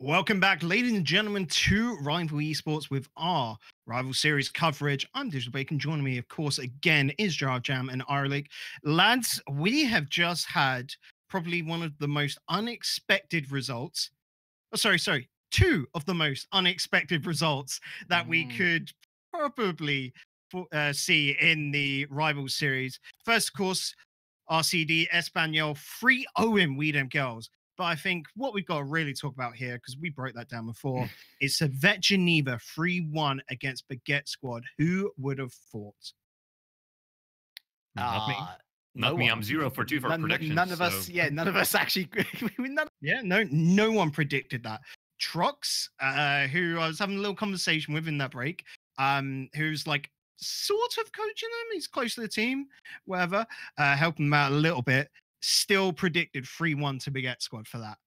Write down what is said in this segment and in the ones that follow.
Welcome back, ladies and gentlemen, to Rival Esports with our Rival Series coverage. I'm Digital Bacon. Joining me, of course, again is Jarve Jam and Arlik. Lads, we have just had probably one of the most unexpected results. Oh, sorry. Two of the most unexpected results that we could probably see in the Rival Series. First, of course, RCD Espanol 3-0 in We Dem Girls. But I think what we've got to really talk about here, because we broke that down before, is Servette Geneva 3-1 against Baguette Squad. Who would have thought? Not me. Not me. I'm 0 for 2 for predictions. None of us. Yeah, none of us actually. No one predicted that. Trox, who I was having a little conversation with in that break, who's like sort of coaching them. He's close to the team, whatever, helping them out a little bit. Still predicted 3-1 to Baguette Squad for that.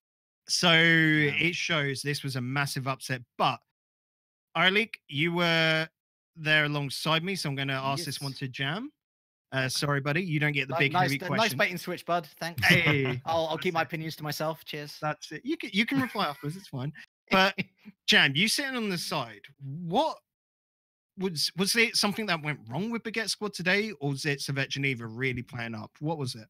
So it shows this was a massive upset. But Arlik, you were there alongside me, so I'm going to ask this one to Jam. Sorry, buddy, you don't get the big heavy question. Nice bait and switch, bud. Thanks. Hey, I'll keep my opinions to myself. Cheers. That's it. You can reply afterwards. It's fine. But Jam, you sitting on the side, what was it something that went wrong with Baguette Squad today, or was it Servette Geneva really playing up? What was it?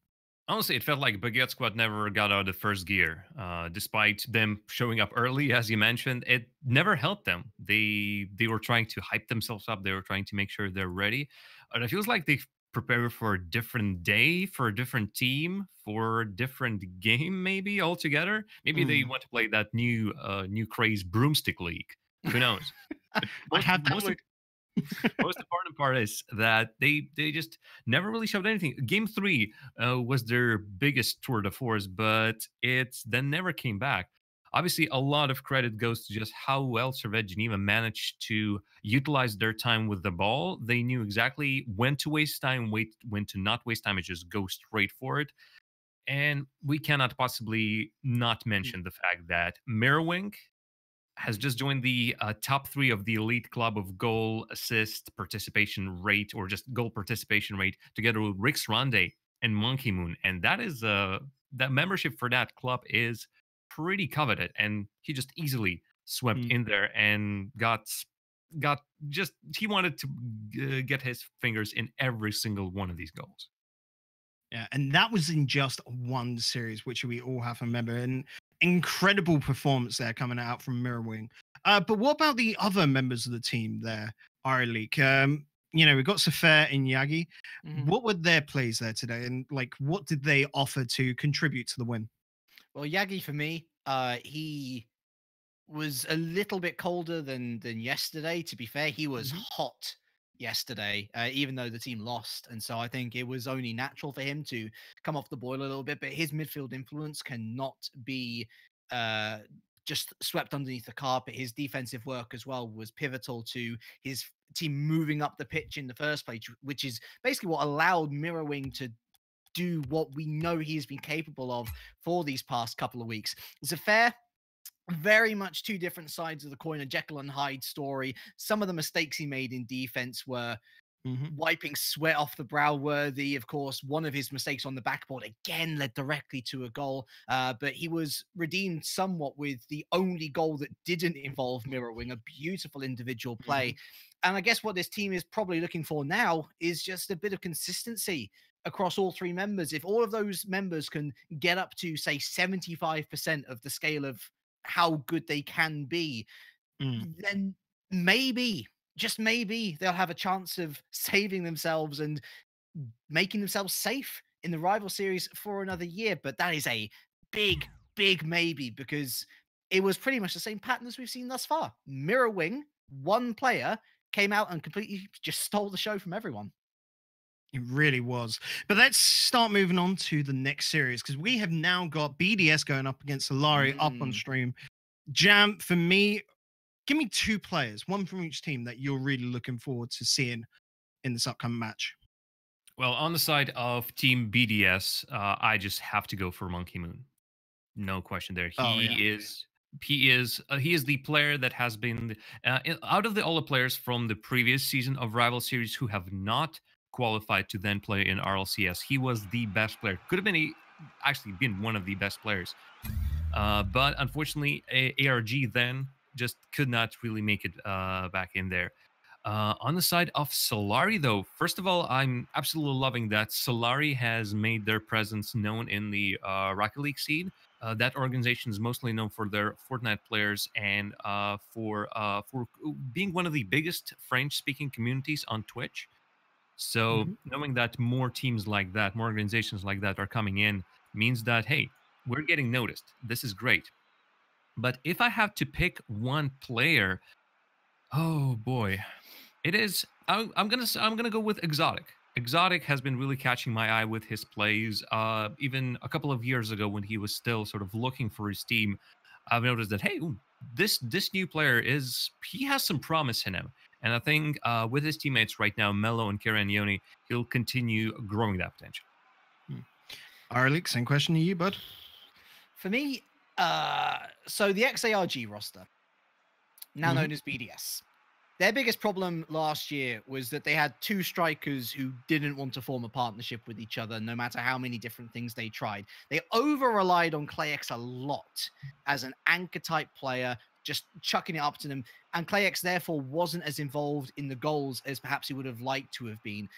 Honestly, it felt like Baguette Squad never got out of the first gear. Despite them showing up early, as you mentioned, it never helped them. They were trying to hype themselves up. They were trying to make sure they're ready. And it feels like they prepared for a different day, for a different team, for a different game, maybe altogether. Maybe they want to play that new craze broomstick league. Who knows? Most important part is that they just never really showed anything. Game 3 was their biggest tour de force, but it then never came back. Obviously, a lot of credit goes to just how well Servette Geneva managed to utilize their time with the ball. They knew exactly when to waste time, when to not waste time, and just go straight for it. And we cannot possibly not mention the fact that Mirrorwing has just joined the top 3 of the elite club of goal, assist, participation rate, or just goal participation rate, together with Rix Ronde and Monkey Moon. And that is that membership for that club is pretty coveted. And he just easily swept in there and he wanted to get his fingers in every single one of these goals. Yeah, and that was in just one series, which we all have to remember. And incredible performance there coming out from Mirrorwing. But what about the other members of the team there, Arlik? We've got Safair and Yagi. What were their plays there today? And what did they offer to contribute to the win? Well, Yagi, for me, he was a little bit colder than yesterday. To be fair, he was hot yesterday, even though the team lost. And so I think it was only natural for him to come off the boil a little bit, but his midfield influence cannot be just swept underneath the carpet. His defensive work as well was pivotal to his team moving up the pitch in the first place, which is basically what allowed Mirrorwing to do what we know he's been capable of for these past couple of weeks. It's a fair, very much two different sides of the coin, a Jekyll and Hyde story. Some of the mistakes he made in defense were wiping sweat off the brow worthy. Of course, one of his mistakes on the backboard again led directly to a goal, but he was redeemed somewhat with the only goal that didn't involve Mirrorwing, a beautiful individual play. And I guess what this team is probably looking for now is just a bit of consistency across all 3 members. If all of those members can get up to, say, 75% of the scale of how good they can be, then maybe, just maybe, they'll have a chance of saving themselves and making themselves safe in the rival series for another year. But that is a big maybe, because it was pretty much the same pattern as we've seen thus far. Mirrorwing, one player, came out and completely just stole the show from everyone. It really was. But let's start moving on to the next series, because we have now got BDS going up against Solary up on stream. Jam, for me, give me 2 players, one from each team, that you're really looking forward to seeing in this upcoming match. Well, on the side of Team BDS, I just have to go for Monkey Moon. No question there. He is the player that has been out of all the players from the previous season of Rival Series who have not qualified to then play in RLCS. He was the best player. Could have been actually been one of the best players. But unfortunately, ARG then just could not really make it back in there. On the side of Solary, though, first of all, I'm absolutely loving that Solary has made their presence known in the Rocket League scene. That organization is mostly known for their Fortnite players and for being one of the biggest French-speaking communities on Twitch. So knowing that more teams like that, more organizations like that are coming in means that, hey, we're getting noticed. This is great. But if I have to pick one player, oh boy, it is. I'm gonna go with Exotic. Exotic has been really catching my eye with his plays. Even a couple of years ago, when he was still sort of looking for his team, I've noticed that, hey, ooh, this new player he has some promise in him, and I think with his teammates right now, Mello and Karen Yoni, he'll continue growing that potential. Arlik, same question to you, bud. For me, so the XARG roster, now known as BDS, their biggest problem last year was that they had two strikers who didn't want to form a partnership with each other, no matter how many different things they tried. They over-relied on ClayX a lot as an anchor-type player, just chucking it up to them. And ClayX, therefore, wasn't as involved in the goals as perhaps he would have liked to have been.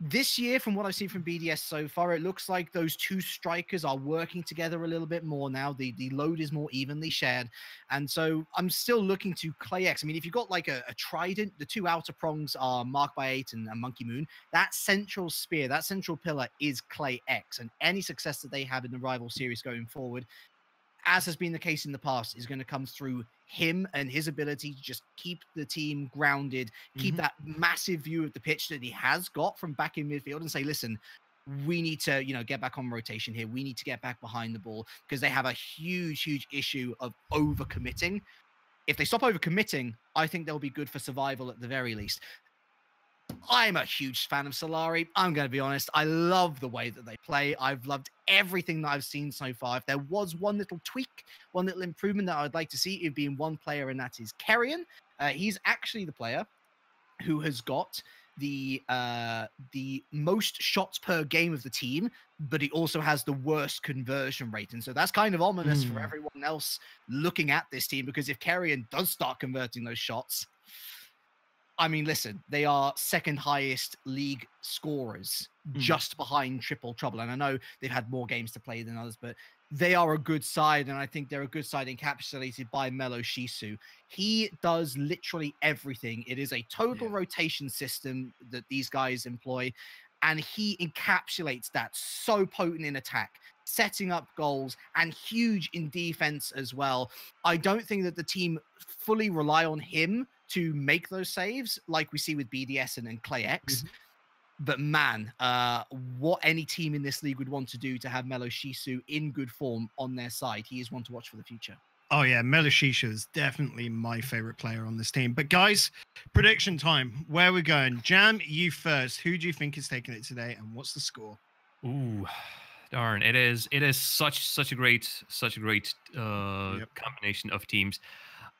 This year, from what I've seen from BDS so far, it looks like those two strikers are working together a little bit more now. The load is more evenly shared. And so I'm still looking to ClayX. I mean, if you've got like a trident, the two outer prongs are Mark by 8 and Monkey Moon. That central spear, that central pillar is ClayX. And any success that they have in the rival series going forward, as has been the case in the past, is going to come through him and his ability to just keep the team grounded, keep that massive view of the pitch that he has got from back in midfield and say, listen, we need to, get back on rotation here. We need to get back behind the ball because they have a huge, huge issue of overcommitting. If they stop overcommitting, I think they'll be good for survival at the very least. I'm a huge fan of Solary. I'm going to be honest. I love the way that they play. I've loved everything that I've seen so far. If there was one little tweak, one little improvement that I'd like to see, it'd be in one player, and that is Kerrion. He's actually the player who has got the most shots per game of the team, but he also has the worst conversion rate. And so that's kind of ominous for everyone else looking at this team, because if Kerrion does start converting those shots, I mean, listen, they are second highest league scorers, just behind Triple Trouble. And I know they've had more games to play than others, but they are a good side. And I think they're a good side encapsulated by Mello Shisu. He does literally everything. It is a total rotation system that these guys employ. And he encapsulates that so potent in attack, setting up goals, and huge in defense as well. I don't think that the team fully rely on him to make those saves like we see with BDS and ClayX. But man, what any team in this league would want to do to have Mello Shisu in good form on their side. He is one to watch for the future. Oh yeah, Mello Shisu is definitely my favorite player on this team. But guys, prediction time. Where are we going? Jam, you first. Who do you think is taking it today, and what's the score? Ooh, darn! It is such a great combination of teams.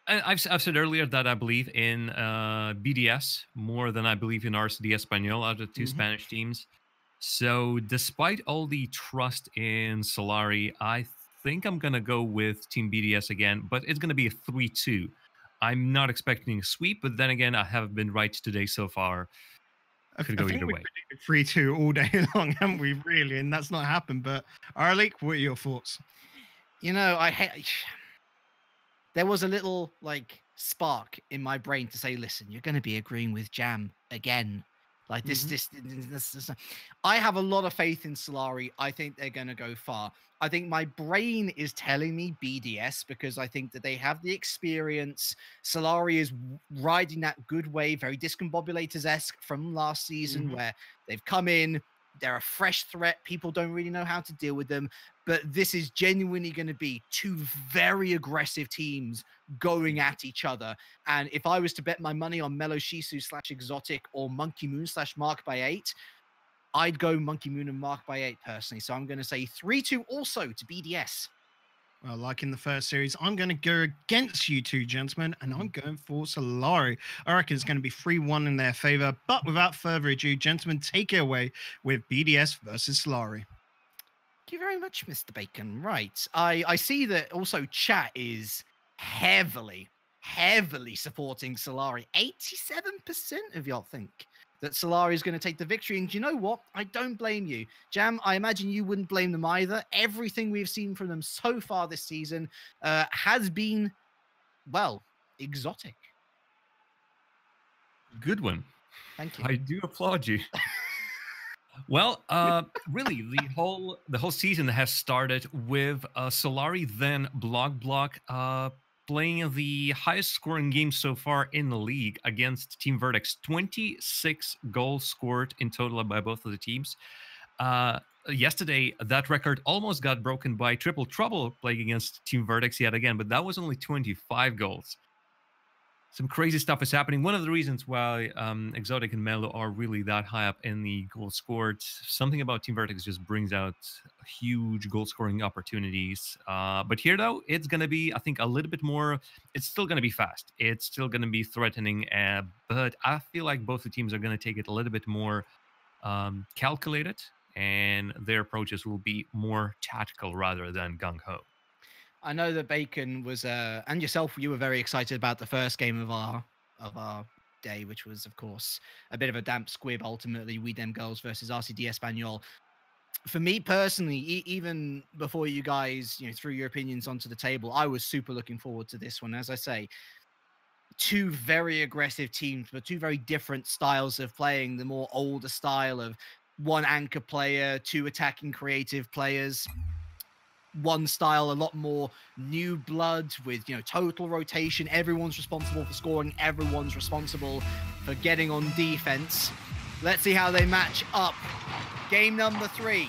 I've said earlier that I believe in BDS more than I believe in RCD Español out of the two Spanish teams. So despite all the trust in Solary, I think I'm going to go with Team BDS again, but it's going to be a 3-2. I'm not expecting a sweep, but then again, I have been right today so far. Could go either way. 3-2 all day long, haven't we, really? And that's not happened. But Arlik, what are your thoughts? There was a little spark in my brain to say, listen, you're going to be agreeing with Jam again. Like this. I have a lot of faith in Solary. I think they're going to go far. I think my brain is telling me BDS because I think that they have the experience. Solary is riding that good wave, very Discombobulators-esque from last season, where they've come in, they're a fresh threat. People don't really know how to deal with them. But this is genuinely going to be two very aggressive teams going at each other. And if I was to bet my money on Mello Shisu / Exotic or Monkey Moon / Mark by 8, I'd go Monkey Moon and Mark by 8 personally. So I'm going to say 3-2 also to BDS. Well, like in the first series, I'm going to go against you two, gentlemen, and I'm going for Solary. I reckon it's going to be 3-1 in their favor. But without further ado, gentlemen, take it away with BDS versus Solary. Thank you very much, Mr. Bacon. Right. I see that also chat is heavily supporting Solary. 87% of y'all think that Solary is going to take the victory. And you know what? I don't blame you. Jam, I imagine you wouldn't blame them either. Everything we've seen from them so far this season has been, well, exotic. Good one. Thank you. I do applaud you. Well, really, the whole season has started with Solary, then Block playing the highest scoring game so far in the league against Team Vertex. 26 goals scored in total by both of the teams. Yesterday, that record almost got broken by Triple Trouble playing against Team Vertex yet again, but that was only 25 goals. Some crazy stuff is happening. One of the reasons why Exotic and Melo are really that high up in the goal scored, something about Team Vertex just brings out huge goal scoring opportunities. But here, though, it's going to be, I think, a little bit more. It's still going to be fast. It's still going to be threatening. But I feel like both the teams are going to take it a little bit more calculated, and their approaches will be more tactical rather than gung-ho. I know that Bacon was, and yourself, you were very excited about the first game of our day, which was, of course, a bit of a damp squib. Ultimately, We Dem Girls versus RCD Espanol. For me personally, even before you guys, threw your opinions onto the table, I was super looking forward to this one. As I say, two very aggressive teams, but two very different styles of playing. The more older style of one anchor player, two attacking creative players. One style, a lot more new blood with, total rotation. Everyone's responsible for scoring. Everyone's responsible for getting on defense. Let's see how they match up. Game number 3,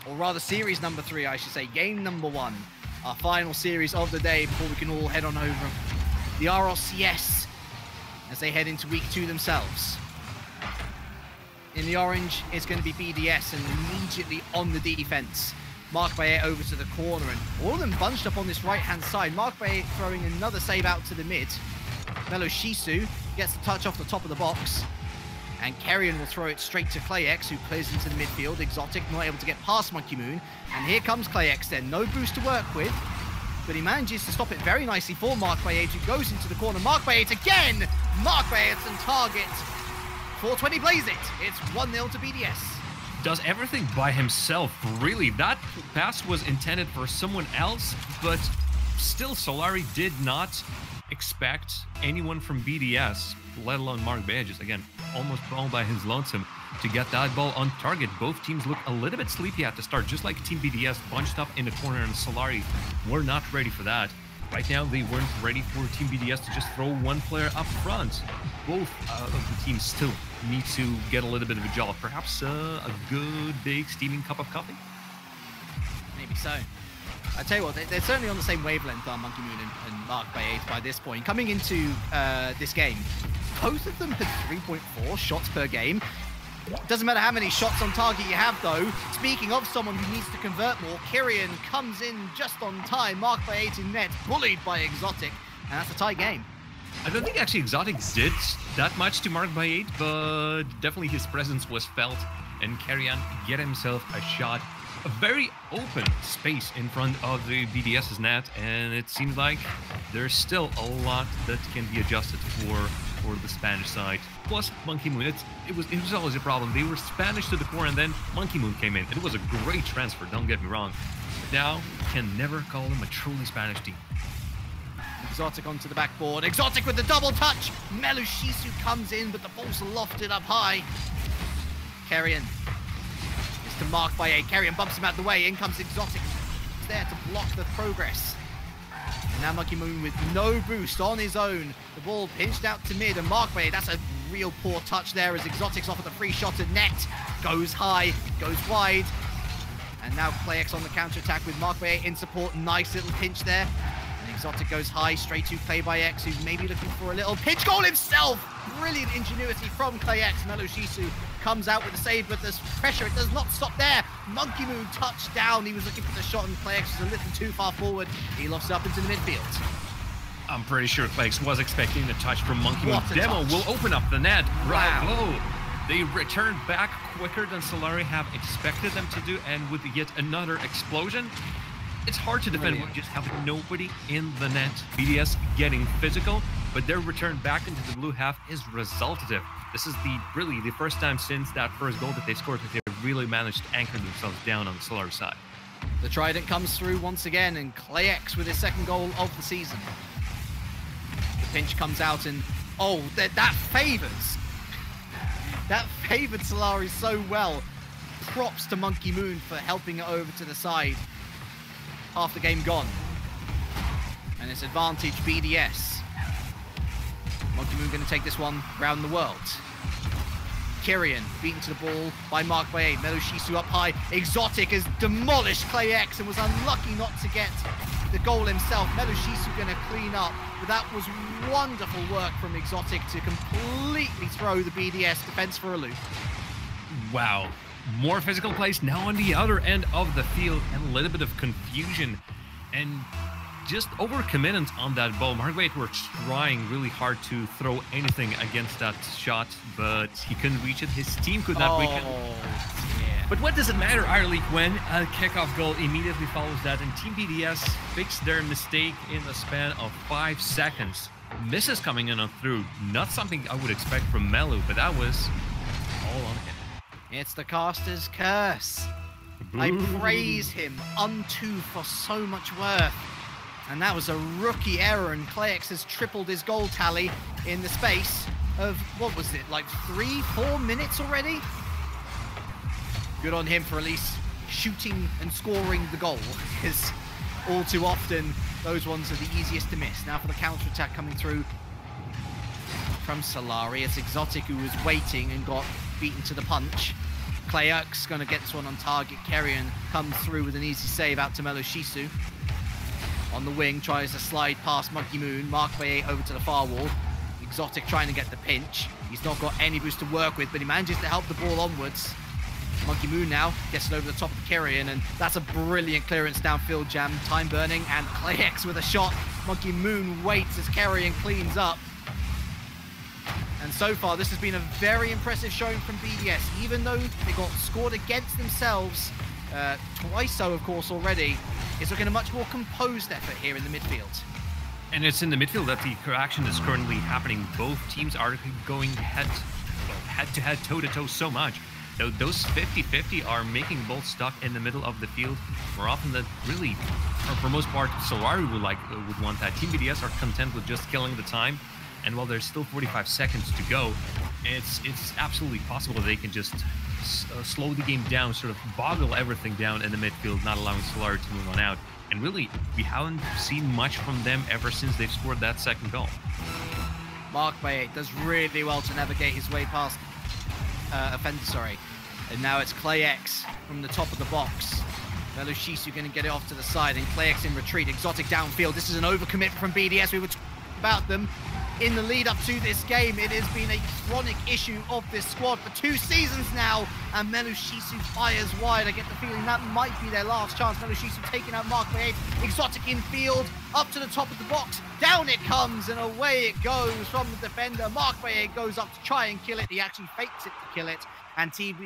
or rather series number 3, I should say. Game number 1, our final series of the day before we can all head on over. The RLCS as they head into week 2 themselves. In the orange, it's going to be BDS and immediately on the defense. Mark Bayet over to the corner, and all of them bunched up on this right-hand side. Mark Bayet throwing another save out to the mid. Melo Shisu gets the touch off the top of the box, and Kerrion will throw it straight to ClayX, who plays into the midfield. Exotic not able to get past Monkey Moon, and here comes ClayX then. No boost to work with, but he manages to stop it very nicely for Mark Bayet, who goes into the corner. Mark Bayet again! Mark Bayet's on target. 420 blaze it. It's 1-0 to BDS. Does everything by himself, really. That pass was intended for someone else, but still Solary did not expect anyone from BDS, let alone Mark Bayet, just again, almost all by his lonesome, to get that ball on target. Both teams look a little bit sleepy at the start, just like Team BDS bunched up in the corner, and Solary were not ready for that. Right now, they weren't ready for Team BDS to just throw one player up front. Both of the teams still need to get a little bit of a jolt. Perhaps a good, big, steaming cup of coffee? Maybe so. I tell you what, they're certainly on the same wavelength, Monkey Moon and Mark Bayet by this point. Coming into this game, both of them had 3.4 shots per game. Doesn't matter how many shots on target you have, though. Speaking of someone who needs to convert more, Kyrian comes in just on time. Mark Bayet in net, bullied by Exotic, and that's a tie game. I don't think actually Exotic did that much to Mark Bayet, but definitely his presence was felt, and Kerrion get himself a shot. A very open space in front of the BDS's net, and it seems like there's still a lot that can be adjusted for the Spanish side. Plus Monkey Moon, it was always a problem. They were Spanish to the core, and then Monkey Moon came in. It was a great transfer, don't get me wrong. But now, can never call them a truly Spanish team. Exotic onto the backboard. Exotic with the double touch. Melo Shisu comes in, but the ball's lofted up high. Kerrion is to Mark Bayet. Kerrion bumps him out the way. In comes Exotic. He's there to block the progress. And now Monkey Moon with no boost on his own. The ball pinched out to mid, and Mark Bayet, that's a real poor touch there as Exotic's off at the free shot at net. Goes high, goes wide. And now ClayX on the counter-attack with Mark Bayet in support. Nice little pinch there. And Exotic goes high, straight to ClayX, who's maybe looking for a little pinch goal himself. Brilliant ingenuity from ClayX. Melo Shisu comes out with the save, but there's pressure. It does not stop there. Monkey Moon touched down. He was looking for the shot, and ClayX was a little too far forward. He lofts up into the midfield. I'm pretty sure ClayX was expecting the touch from Monkey Moon. What a Demo touch. will open up the net. Wow. Bravo. They returned back quicker than Solary have expected them to do, and with yet another explosion, it's hard to defend when you just have nobody in the net. BDS getting physical, but their return back into the blue half is resultative. This is really the first time since that first goal that they scored that they really managed to anchor themselves down on the Solary side. The Trident comes through once again, and ClayX with his second goal of the season. The pinch comes out, and that favors. That favored Solary so well. Props to Monkey Moon for helping it over to the side. Half the game gone. And it's advantage BDS. Monkey Moon going to take this one round the world. Kyrian beaten to the ball by Mark Baye. Melo Shisu up high. Exotic has demolished ClayX and was unlucky not to get the goal himself. Melo Shisu going to clean up, but that was wonderful work from Exotic to completely throw the BDS defense for a loop. Wow. More physical plays now on the other end of the field, and a little bit of confusion and just overcommitment on that ball. Mark Baye were trying really hard to throw anything against that shot, but he couldn't reach it. His team could not reach it. Yeah. But what does it matter, League, when a kickoff goal immediately follows that, and Team BDS fixed their mistake in a span of 5 seconds. Misses coming in on through, not something I would expect from Melu, but that was all on him. It's the caster's curse. I praise him unto for so much worth. And that was a rookie error, and ClayX has tripled his goal tally in the space of, what was it, like 3-4 minutes already? Good on him for at least shooting and scoring the goal, because all too often those ones are the easiest to miss. Now for the counter-attack coming through from Solary. It's Exotic who was waiting and got beaten to the punch. ClayX going to get this one on target. Kyrian comes through with an easy save out to Melo Shisu. On the wing, tries to slide past Monkey Moon. Mark Baye over to the far wall. Exotic trying to get the pinch. He's not got any boost to work with, but he manages to help the ball onwards. Monkey Moon now gets it over the top of Kyrian, and that's a brilliant clearance downfield jam. Time burning, and ClayX with a shot. Monkey Moon waits as Kyrian cleans up. And so far, this has been a very impressive showing from BDS. Even though they got scored against themselves, twice so, of course, already, it's looking a much more composed effort here in the midfield. And it's in the midfield that the action is currently happening. Both teams are going head-to-head, toe-to-toe so much. Those 50-50 are making both stuck in the middle of the field more often than really, or for most part, Solary would want that. Team BDS are content with just killing the time. And while there's still 45 seconds to go, it's absolutely possible that they can just slow the game down, sort of boggle everything down in the midfield, not allowing Solary to move on out. And really, we haven't seen much from them ever since they've scored that second goal. Mark Baye does really well to navigate his way past offender, and now it's ClayX from the top of the box. Melo Shisu going to get it off to the side, and ClayX in retreat. Exotic downfield. This is an overcommit from BDS. We were talking about them in the lead up to this game. It has been a chronic issue of this squad for 2 seasons now, and Melo Shisu fires wide. I get the feeling that might be their last chance. Melo Shisu taking out Mark Baye. Exotic in field, up to the top of the box. Down it comes, and away it goes from the defender. Mark Baye goes up to try and kill it. He actually fakes it to kill it. And Team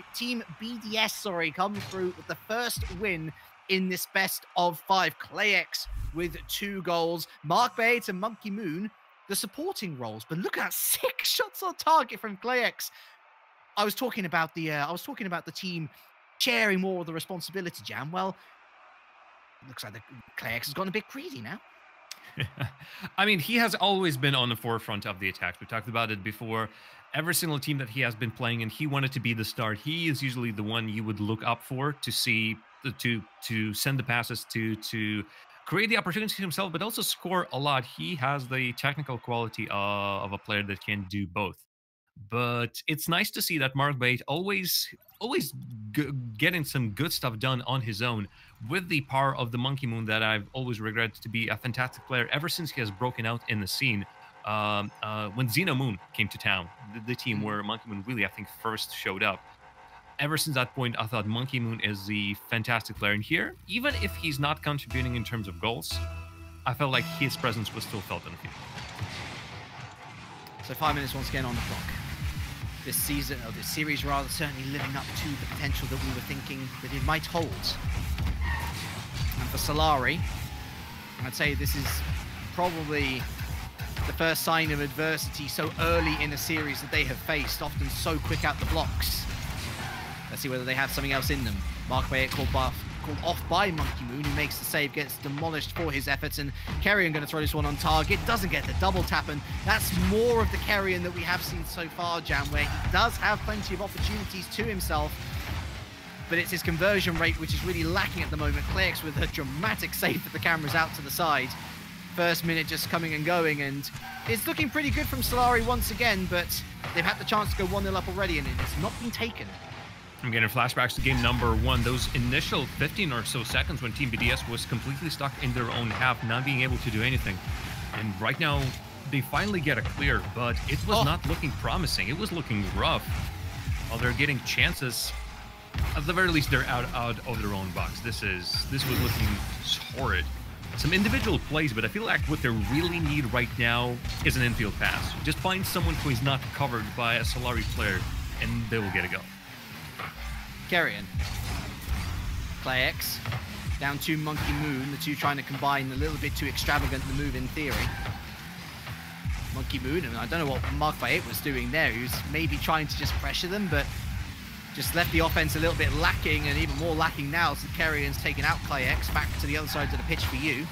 BDS, comes through with the first win in this best of 5. ClayX with 2 goals. Mark Baye to Monkey Moon, the supporting roles. But look at 6 shots on target from ClayX. I was talking about the team sharing more of the responsibility, Jam. Well, it looks like the ClayX has gone a bit greedy now. I mean, he has always been on the forefront of the attack. We talked about it before. Every single team that he has been playing in, he wanted to be the star. He is usually the one you would look up for to see, to send the passes, to create the opportunities himself, but also score a lot. He has the technical quality of a player that can do both. But it's nice to see that Mark Baye always getting some good stuff done on his own with the power of the Monkey Moon that I've always regretted to be a fantastic player ever since he has broken out in the scene. When Xeno Moon came to town, the team where Monkey Moon really, I think, first showed up. Ever since that point, I thought Monkey Moon is the fantastic player in here. Even if he's not contributing in terms of goals, I felt like his presence was still felt in the field. So 5 minutes once again on the clock. this season, or this series rather, certainly living up to the potential that we were thinking that it might hold. And for Solary, I'd say this is probably the first sign of adversity so early in a series that they have faced, often so quick out the blocks. Let's see whether they have something else in them. Mark Bayet called off by Monkey Moon, who makes the save, gets demolished for his efforts, and Kerrion going to throw this one on target, doesn't get the double tap, and that's more of the Kerrion that we have seen so far, Jam, where he does have plenty of opportunities to himself, but it's his conversion rate which is really lacking at the moment. Clayx with a dramatic save with the cameras out to the side. First minute just coming and going, and it's looking pretty good from Solary once again, but they've had the chance to go 1-0 up already, and it has not been taken. I'm getting flashbacks to game number 1. Those initial 15 or so seconds when Team BDS was completely stuck in their own half, not being able to do anything. And right now, they finally get a clear, but it was not looking promising. It was looking rough. While they're getting chances, at the very least, they're out of their own box. This was looking horrid. Some individual plays, but I feel like what they really need right now is an infield pass. Just find someone who is not covered by a Solary player, and they will get a go. Kerrion. Clayx. Down to Monkey Moon, the two trying to combine a little bit too extravagant the move in theory. Monkey Moon, and I don't know what Mark Bayet was doing there. He was maybe trying to just pressure them, but just left the offense a little bit lacking, and even more lacking now since Kerrion's taken out Clayx. Back to the other side of the pitch for you.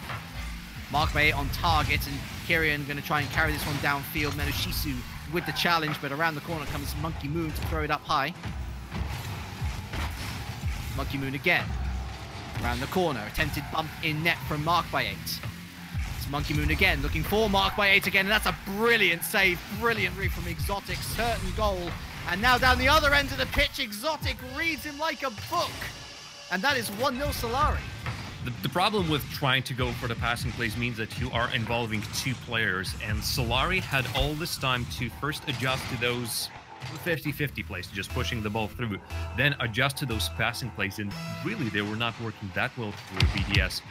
Mark Bayet on target, and Kerrion going to try and carry this one downfield. Menoshisu with the challenge, but around the corner comes Monkey Moon to throw it up high. Monkey Moon again. Around the corner, attempted bump in net from Mark Bayet. It's Monkey Moon again, looking for Mark Bayet again, and that's a brilliant save, brilliant read from Exotic, certain goal. And now down the other end of the pitch, Exotic reads him like a book. And that is 1-0 Solary. The problem with trying to go for the passing plays means that you are involving two players, and Solary had all this time to first adjust to those 50-50 plays, just pushing the ball through, then adjust to those passing plays, and really they were not working that well through BDS.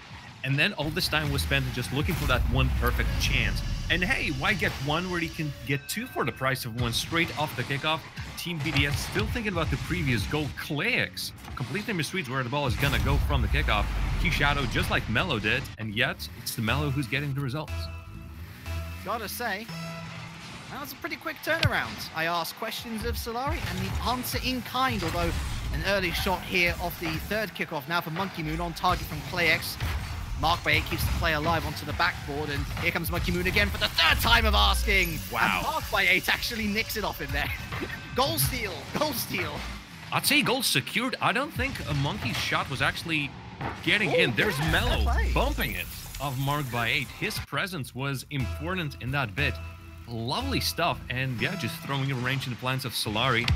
And then all this time was spent just looking for that one perfect chance. And hey, why get one where he can get two for the price of one straight off the kickoff? Team BDS still thinking about the previous goal. Clayx completely misreads where the ball is gonna go from the kickoff. He shadowed just like Mello did, and yet it's the Mello who's getting the results. Gotta say, that was a pretty quick turnaround. I asked questions of Solary, and the answer in kind, although an early shot here off the third kickoff now for Monkey Moon on target from Clayx. Mark Bayet keeps the play alive onto the backboard, and here comes Monkey Moon again for the third time of asking. Wow. And Mark Bayet actually nicks it off him there. Goal steal, goal steal. I'd say goal secured. I don't think a Monkey's shot was actually getting in. There's Mello bumping it of Mark Bayet. His presence was important in that bit. Lovely stuff, and yeah, just throwing a wrench in the plans of Solary.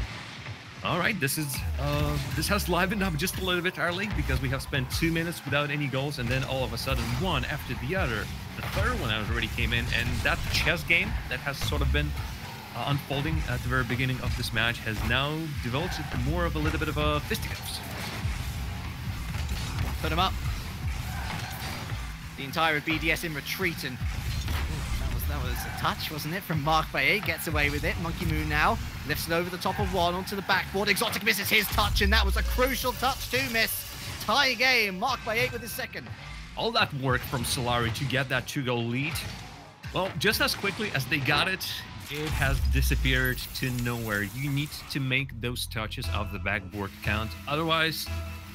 All right, this has livened up just a little bit our league, because we have spent 2 minutes without any goals, and then all of a sudden one after the other. The third one already came in, and that chess game that has sort of been unfolding at the very beginning of this match has now developed into more of a little bit of a fisticuffs. Put him up. The entire BDS in retreat, and that was a touch, wasn't it, from Mark Bayet? Gets away with it. Monkey Moon now lifts it over the top of one onto the backboard. Exotic misses his touch, and that was a crucial touch to miss. Tie game. Mark Bayet with his second. All that work from Solary to get that 2-goal lead, well, just as quickly as they got it, it has disappeared to nowhere. You need to make those touches of the backboard count. Otherwise,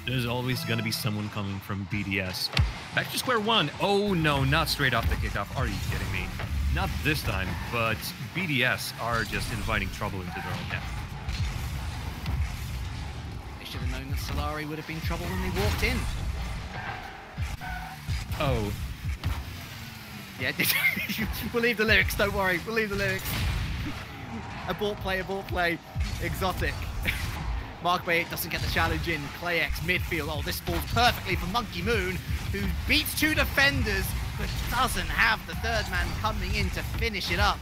there's always going to be someone coming from BDS. Back to square one. Oh, no, not straight off the kickoff. Are you kidding me? Not this time, but BDS are just inviting trouble into their own net. They should have known that Solary would have been trouble when they walked in. Oh. Yeah, we'll leave the lyrics, don't worry. We'll leave the lyrics. Abort play. Exotic. Mark Bayet doesn't get the challenge in. Clayx midfield. Oh, this falls perfectly for Monkey Moon, who beats two defenders, but doesn't have the third man coming in to finish it up.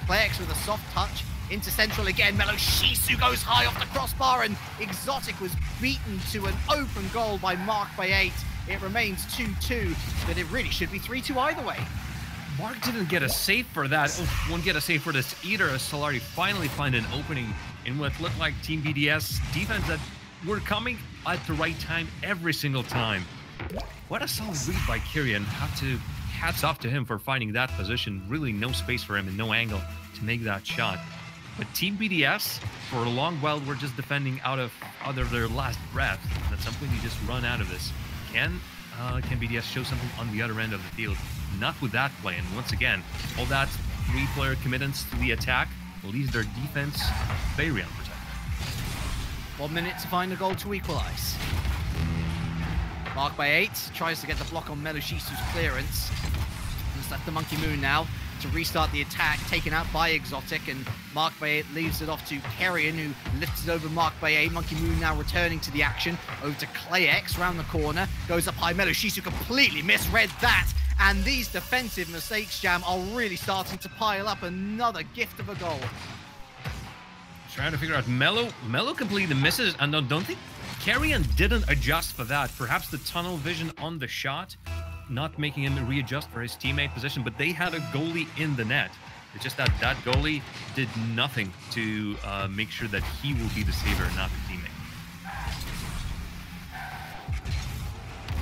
Clayx with a soft touch into central again. Menoshisu goes high off the crossbar, and Exotic was beaten to an open goal by Mark Bayet. It remains 2-2, but it really should be 3-2 either way. Mark didn't get a save for that. Oh, won't get a save for this either, as Solary finally find an opening in what looked like Team BDS defense that were coming at the right time every single time. What a solid read by Kyrian. Hats off to him for finding that position. Really no space for him and no angle to make that shot. But Team BDS, for a long while, were just defending out of their last breath. At some point, you just run out of this. Can BDS show something on the other end of the field? Not with that play. And once again, all that three-player commitments to the attack leaves their defense very unprotected. 1 minute to find a goal to equalize. Mark by 8, tries to get the block on Meloshisu's clearance. Just left the Monkey Moon now to restart the attack, taken out by Exotic, and Mark by 8 leaves it off to Kerrion, who lifts it over Mark by 8. Monkey Moon now returning to the action, over to ClayX, round the corner, goes up high. Meloshisu completely misread that, and these defensive mistakes, Jam, are really starting to pile up. Another gift of a goal. Trying to figure out Melo completely misses, and don't think Kerrion didn't adjust for that. Perhaps the tunnel vision on the shot, not making him readjust for his teammate position, but they had a goalie in the net. It's just that goalie did nothing to make sure that he will be the saver, not the teammate.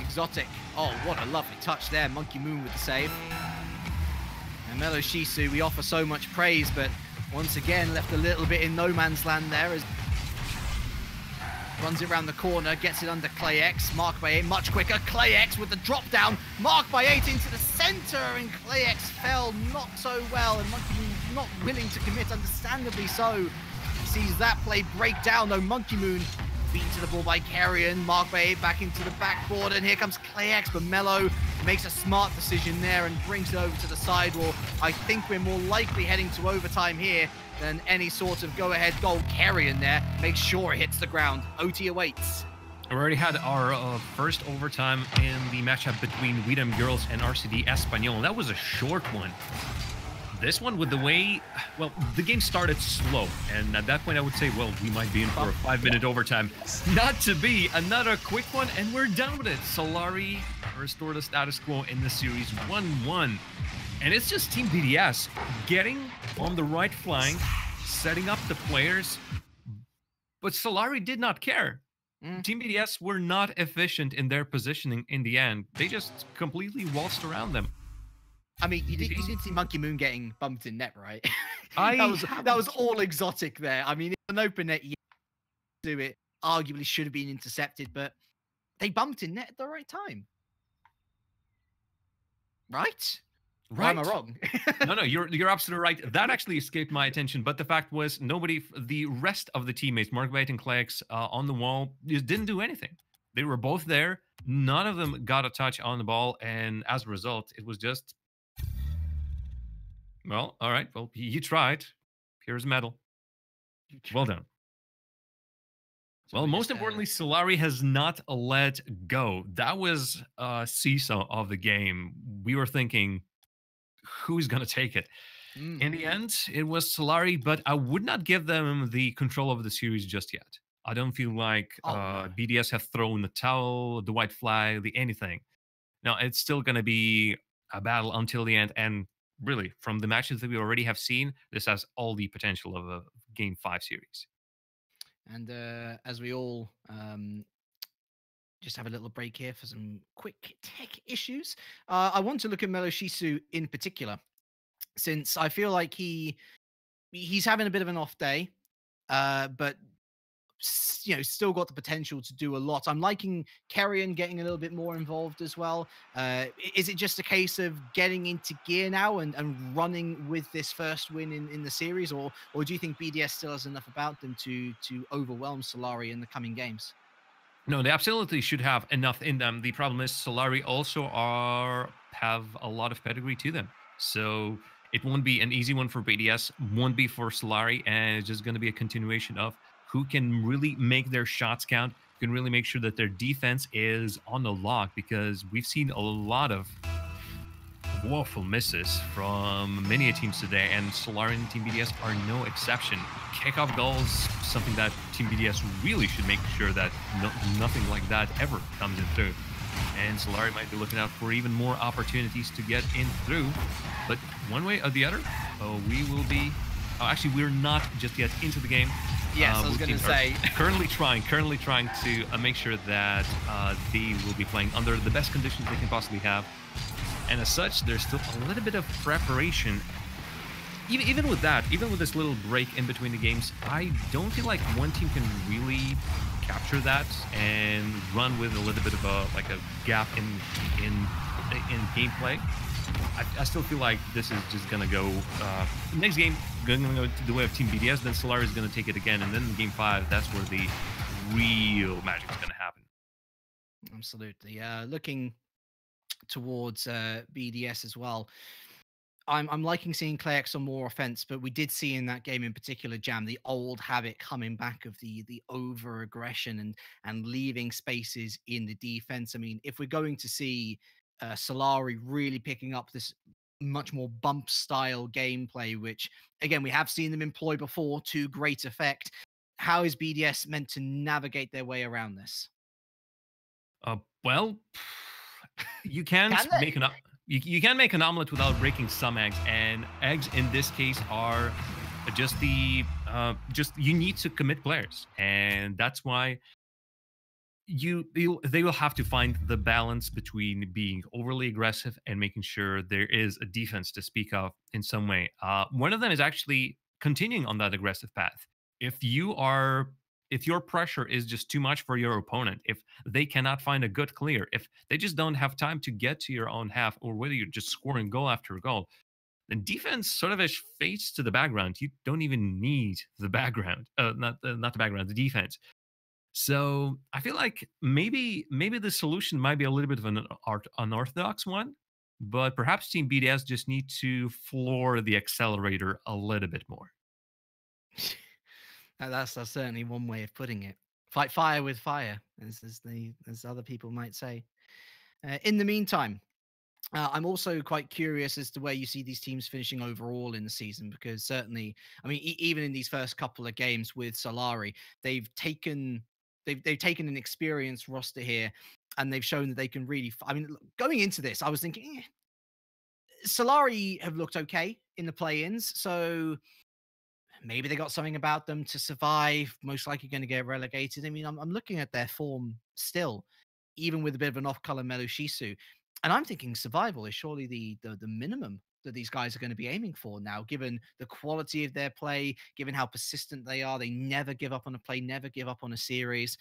Exotic. Oh, what a lovely touch there. Monkey Moon with the save. And Meloshisu, we offer so much praise, but once again left a little bit in no man's land there as runs it around the corner, gets it under ClayX. Mark by 8 much quicker. ClayX with the drop down. Mark by 8 into the center, and ClayX fell not so well, and Monkey Moon not willing to commit, understandably so. He sees that play break down though. Monkey Moon beaten to the ball by Kerrion. Mark by 8 back into the backboard, and here comes ClayX, but Melo makes a smart decision there and brings it over to the sidewall. I think we're more likely heading to overtime here than any sort of go-ahead goal. Kerrion there makes sure it hits the ground. OT awaits. We already had our first overtime in the matchup between Widom Girls and RCD Espanyol. That was a short one. This one, with the way, well, the game started slow, and at that point I would say, well, we might be in for a 5-minute overtime. Not to be. Another quick one, and we're done with it. Solary restore the status quo in the series 1-1. And it's just Team BDS getting on the right flank, setting up the players, but Solary did not care. Team BDS were not efficient in their positioning in the end. They just completely waltzed around them. I mean, you did see Monkey Moon getting bumped in net, right? that was all Exotic there. I mean, it's an open net, you do it. Arguably should have been intercepted, but they bumped in net at the right time. Right? Right. Or am I wrong? No, you're absolutely right. That actually escaped my attention, but the fact was the rest of the teammates, Mark Bait and ClayX, on the wall, just didn't do anything. They were both there. None of them got a touch on the ball, and as a result, it was just, well, all right, well, you tried. Here's a medal. Well done. Well, most importantly, Solary has not let go. That was a seesaw of the game. We were thinking, who's going to take it? In the end, it was Solary, but I would not give them the control of the series just yet. I don't feel like BDS have thrown the towel, the white flag, the anything. No, it's still going to be a battle until the end. And really, from the matches that we already have seen, this has all the potential of a Game 5 series. And as we all just have a little break here for some quick tech issues, I want to look at Meloshisu in particular, since I feel like he's having a bit of an off day, but still got the potential to do a lot. I'm liking Kerrion getting a little bit more involved as well. Is it just a case of getting into gear now and running with this first win in the series, or do you think BDS still has enough about them to overwhelm Solary in the coming games? No, they absolutely should have enough in them. The problem is Solary also have a lot of pedigree to them. So it won't be an easy one for BDS, won't be for Solary, and it's just going to be a continuation of who can really make their shots count, who can really make sure that their defense is on the lock, because we've seen a lot of woeful misses from many teams today, and Solary and Team BDS are no exception. Kickoff goals, something that Team BDS really should make sure that nothing like that ever comes in through. and Solary might be looking out for even more opportunities to get in through. But one way or the other, we will be. Oh, actually, we're not just yet into the game. Yes, I was going to say. currently trying to make sure that they will be playing under the best conditions they can possibly have. And as such, there's still a little bit of preparation. Even with that, even with this little break in between the games, I don't feel like one team can really capture that and run with a little bit of a gap in gameplay. I still feel like this is just gonna go next game gonna go to the way of Team BDS, then Solary is gonna take it again, and then in game 5, that's where the real magic is gonna happen. Absolutely. Looking towards BDS as well. I'm liking seeing Clayx on more offense, but we did see in that game in particular, Jam, the old habit coming back of the over aggression and leaving spaces in the defense. I mean, if we're going to see Solary really picking up this much more bump style gameplay, which again we have seen them employ before to great effect, how is BDS meant to navigate their way around this? Well, you can make an you can make an omelet without breaking some eggs, and eggs in this case are just the you need to commit players, and that's why they will have to find the balance between being overly aggressive and making sure there is a defense to speak of in some way. One of them is actually continuing on that aggressive path. If your pressure is just too much for your opponent, if they cannot find a good clear, if they just don't have time to get to your own half, or whether you're just scoring goal after goal, then defense sort of fades to the background. You don't even need the background, not the background, the defense. So I feel like maybe the solution might be a little bit of an unorthodox one, but perhaps Team BDS just need to floor the accelerator a little bit more. That's certainly one way of putting it. Fight fire with fire, as other people might say. In the meantime, I'm also quite curious as to where you see these teams finishing overall in the season, because certainly, I mean, even in these first couple of games with Solary, they've taken an experienced roster here, and they've shown that they can really. I mean, going into this, I was thinking, Solary have looked okay in the play-ins, so maybe they got something about them to survive. Most likely going to get relegated. I mean, I'm looking at their form still, even with a bit of an off-color Melushisu, and I'm thinking survival is surely the minimum that these guys are going to be aiming for now, given the quality of their play, given how persistent they are. They never give up on a play, never give up on a series.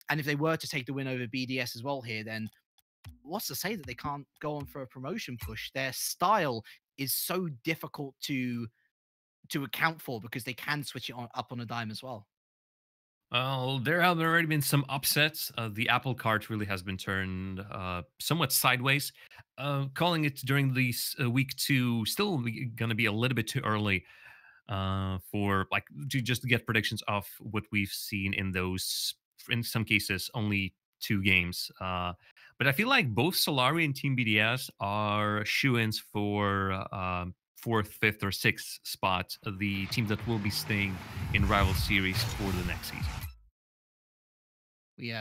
And if they were to take the win over BDS as well here, then what's to say that they can't go on for a promotion push? Their style is so difficult to account for because they can switch it up on a dime as well. Well, there have already been some upsets. The apple cart really has been turned somewhat sideways. Calling it during these week 2 still going to be a little bit too early for just to get predictions of what we've seen in those, in some cases, only 2 games. But I feel like both Solary and Team BDS are shoo-ins for 4th, 5th, or 6th spot, the teams that will be staying in rival series for the next season.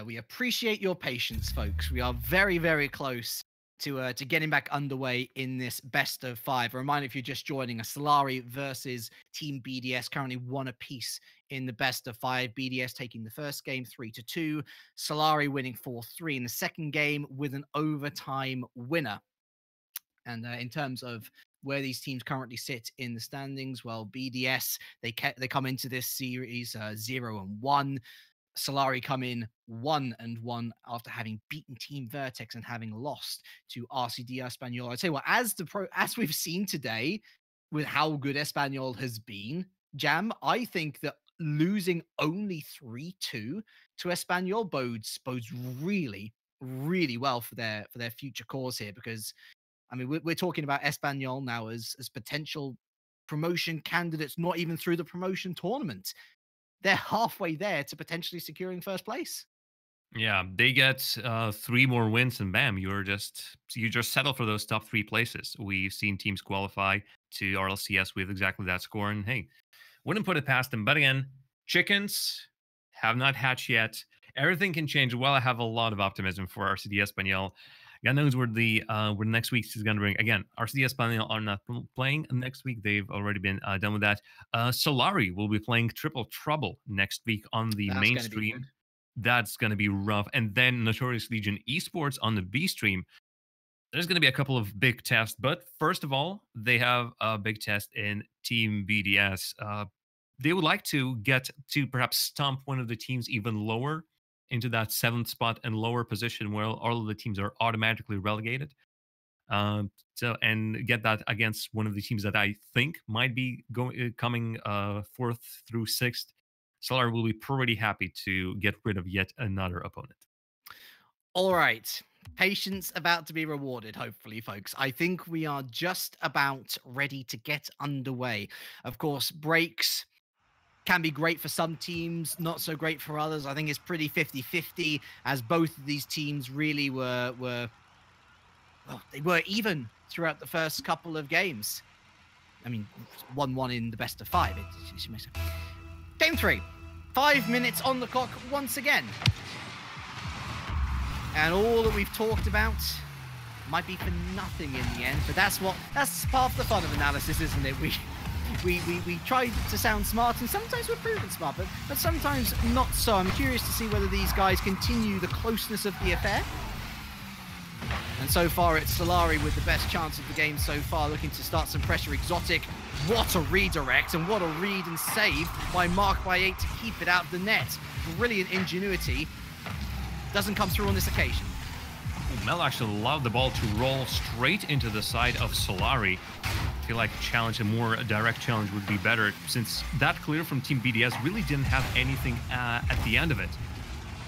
We appreciate your patience, folks. We are very, very close to getting back underway in this best of 5. A reminder, if you're just joining us, Solary versus Team BDS, currently 1 apiece in the best of 5. BDS taking the first game 3-2. Solary winning 4-3 in the second game with an overtime winner. And in terms of where these teams currently sit in the standings, well, BDS, they come into this series 0-1. Solary come in 1-1 after having beaten Team Vertex and having lost to RCD Espanyol. I'd say, well, as we've seen today, with how good Espanyol has been, Jam, I think that losing only 3-2 to Espanyol bodes really, really well for their future cause here, because I mean, we're talking about Espanyol now as potential promotion candidates, not even through the promotion tournament. They're halfway there to potentially securing first place. Yeah, they get 3 more wins, and bam, you just settle for those top 3 places. We've seen teams qualify to RLCS with exactly that score, and hey, wouldn't put it past them. But again, chickens have not hatched yet, everything can change. Well, I have a lot of optimism for RCD Espanyol. God knows where the next week is going to bring. Again, RCD Espanyol are not playing next week. They've already been done with that. Solary will be playing Triple Trouble next week on the That's gonna be mainstream. good. That's going to be rough. And then Notorious Legion Esports on the B stream. There's going to be a couple of big tests, but first of all, they have a big test in Team BDS. They would like to get to perhaps stomp one of the teams even lower into that 7th spot and lower position where all of the teams are automatically relegated. And get that against one of the teams that I think might be coming 4th through 6th. Solary will be pretty happy to get rid of yet another opponent. All right. Patience about to be rewarded, hopefully, folks. I think we are just about ready to get underway. Of course, breaks can be great for some teams, not so great for others. I think it's pretty 50-50, as both of these teams really were well, they were even throughout the first couple of games. I mean, 1-1 in the best of 5. Game 3. 5 minutes on the clock once again. And all that we've talked about might be for nothing in the end, but that's part of the fun of analysis, isn't it? We try to sound smart, and sometimes we're proven smart, but sometimes not so. I'm curious to see whether these guys continue the closeness of the affair. And so far, it's Solary with the best chance of the game so far, looking to start some pressure. Exotic, what a redirect, and what a read and save by Mark by 8 to keep it out of the net. Brilliant ingenuity. Doesn't come through on this occasion. Mel actually allowed the ball to roll straight into the side of Solary. I feel like a more direct challenge would be better, since that clear from Team BDS really didn't have anything at the end of it.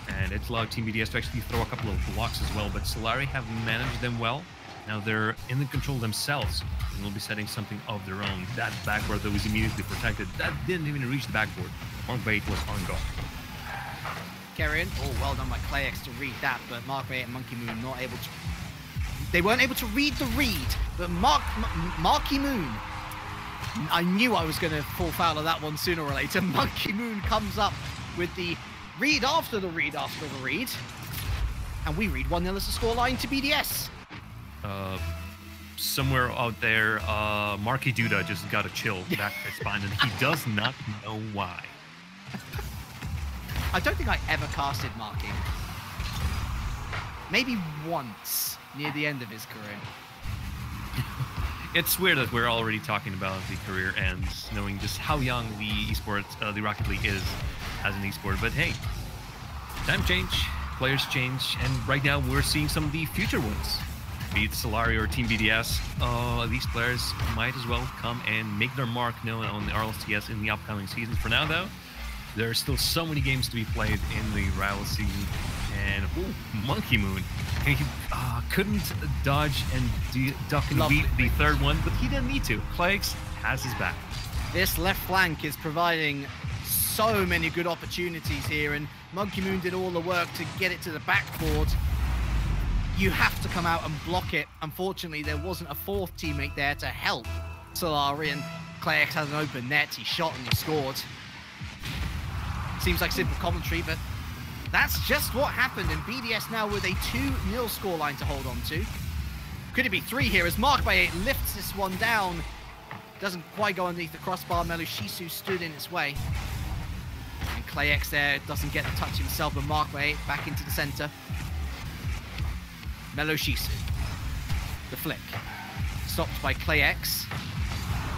And it allowed Team BDS to actually throw a couple of blocks as well, but Solary have managed them well. Now they're in the control themselves, and will be setting something of their own. That backboard that was immediately protected, that didn't even reach the backboard. Mark Bait was on guard. Carrion. Oh, well done by Clayex to read that, but Mark Bay and Monkey Moon not able to. They weren't able to read the read, but Marky Moon. I knew I was going to fall foul of that one sooner or later. Monkey Moon comes up with the read after the read after the read, and we read 1-0 as the scoreline to BDS. Somewhere out there, Marky Duda just got a chill back at spine, and he does not know why. I don't think I ever casted Marky. Maybe once near the end of his career. It's weird that we're already talking about the career and knowing just how young the esports, the Rocket League is as an esport. But hey, time change, players change, and right now we're seeing some of the future ones. Be it Solary or Team BDS, these players might as well come and make their mark known on the RLCS in the upcoming seasons. For now, though, there are still so many games to be played in the rival season. And Monkey Moon, he couldn't dodge and duck and beat the third one, but he didn't need to. Clags has his back. This left flank is providing so many good opportunities here, and Monkey Moon did all the work to get it to the backboard. You have to come out and block it. Unfortunately, there wasn't a fourth teammate there to help Solary, and Clayex has an open net. He shot and he scored. Seems like simple commentary, but that's just what happened. And BDS now with a 2-0 scoreline to hold on to. Could it be 3 here as Mark by 8 lifts this one down. Doesn't quite go underneath the crossbar. Melushisu stood in its way. And Clayex there doesn't get the touch himself, but Mark by 8 back into the center. Melushisu. The flick. Stopped by Clayex.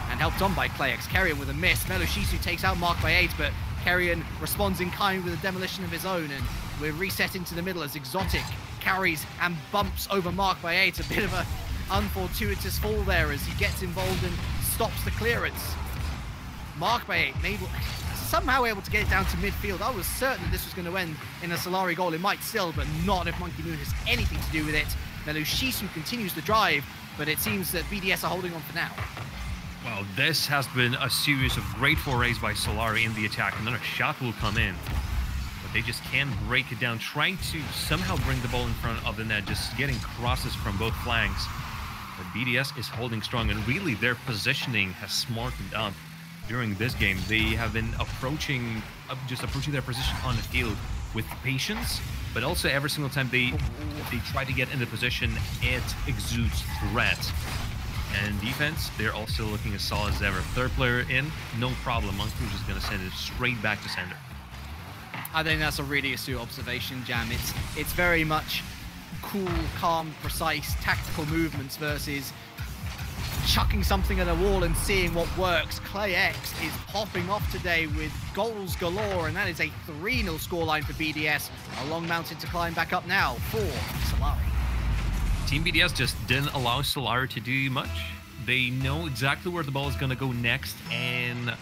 And helped on by Clayex. Carrion with a miss. Melushisu takes out Mark by 8, but Carrion responds in kind with a demolition of his own, and we're reset into the middle as Exotic carries and bumps over Mark by 8. A bit of a unfortuitous fall there as he gets involved and stops the clearance. Mark by 8 somehow able to get it down to midfield. I was certain this was going to end in a Solary goal. It might still, but not if Monkey Moon has anything to do with it. Melushisu continues the drive, but it seems that BDS are holding on for now. Well, this has been a series of great forays by Solary in the attack. Another shot will come in, but they just can't break it down, trying to somehow bring the ball in front of the net, just getting crosses from both flanks. But BDS is holding strong, and really their positioning has smartened up during this game. They have been approaching their position on the field with patience, but also every single time they try to get into position, it exudes threat. And defense, they're also looking as solid as ever. Third player in, no problem. Monkey is just going to send it straight back to center. I think that's a really astute observation, Jam. It's very much cool, calm, precise, tactical movements versus chucking something at a wall and seeing what works. Clay X is popping off today with goals galore, and that is a 3-0 scoreline for BDS. A long mountain to climb back up now for Solary. Team BDS just didn't allow Solary to do much. They know exactly where the ball is going to go next, and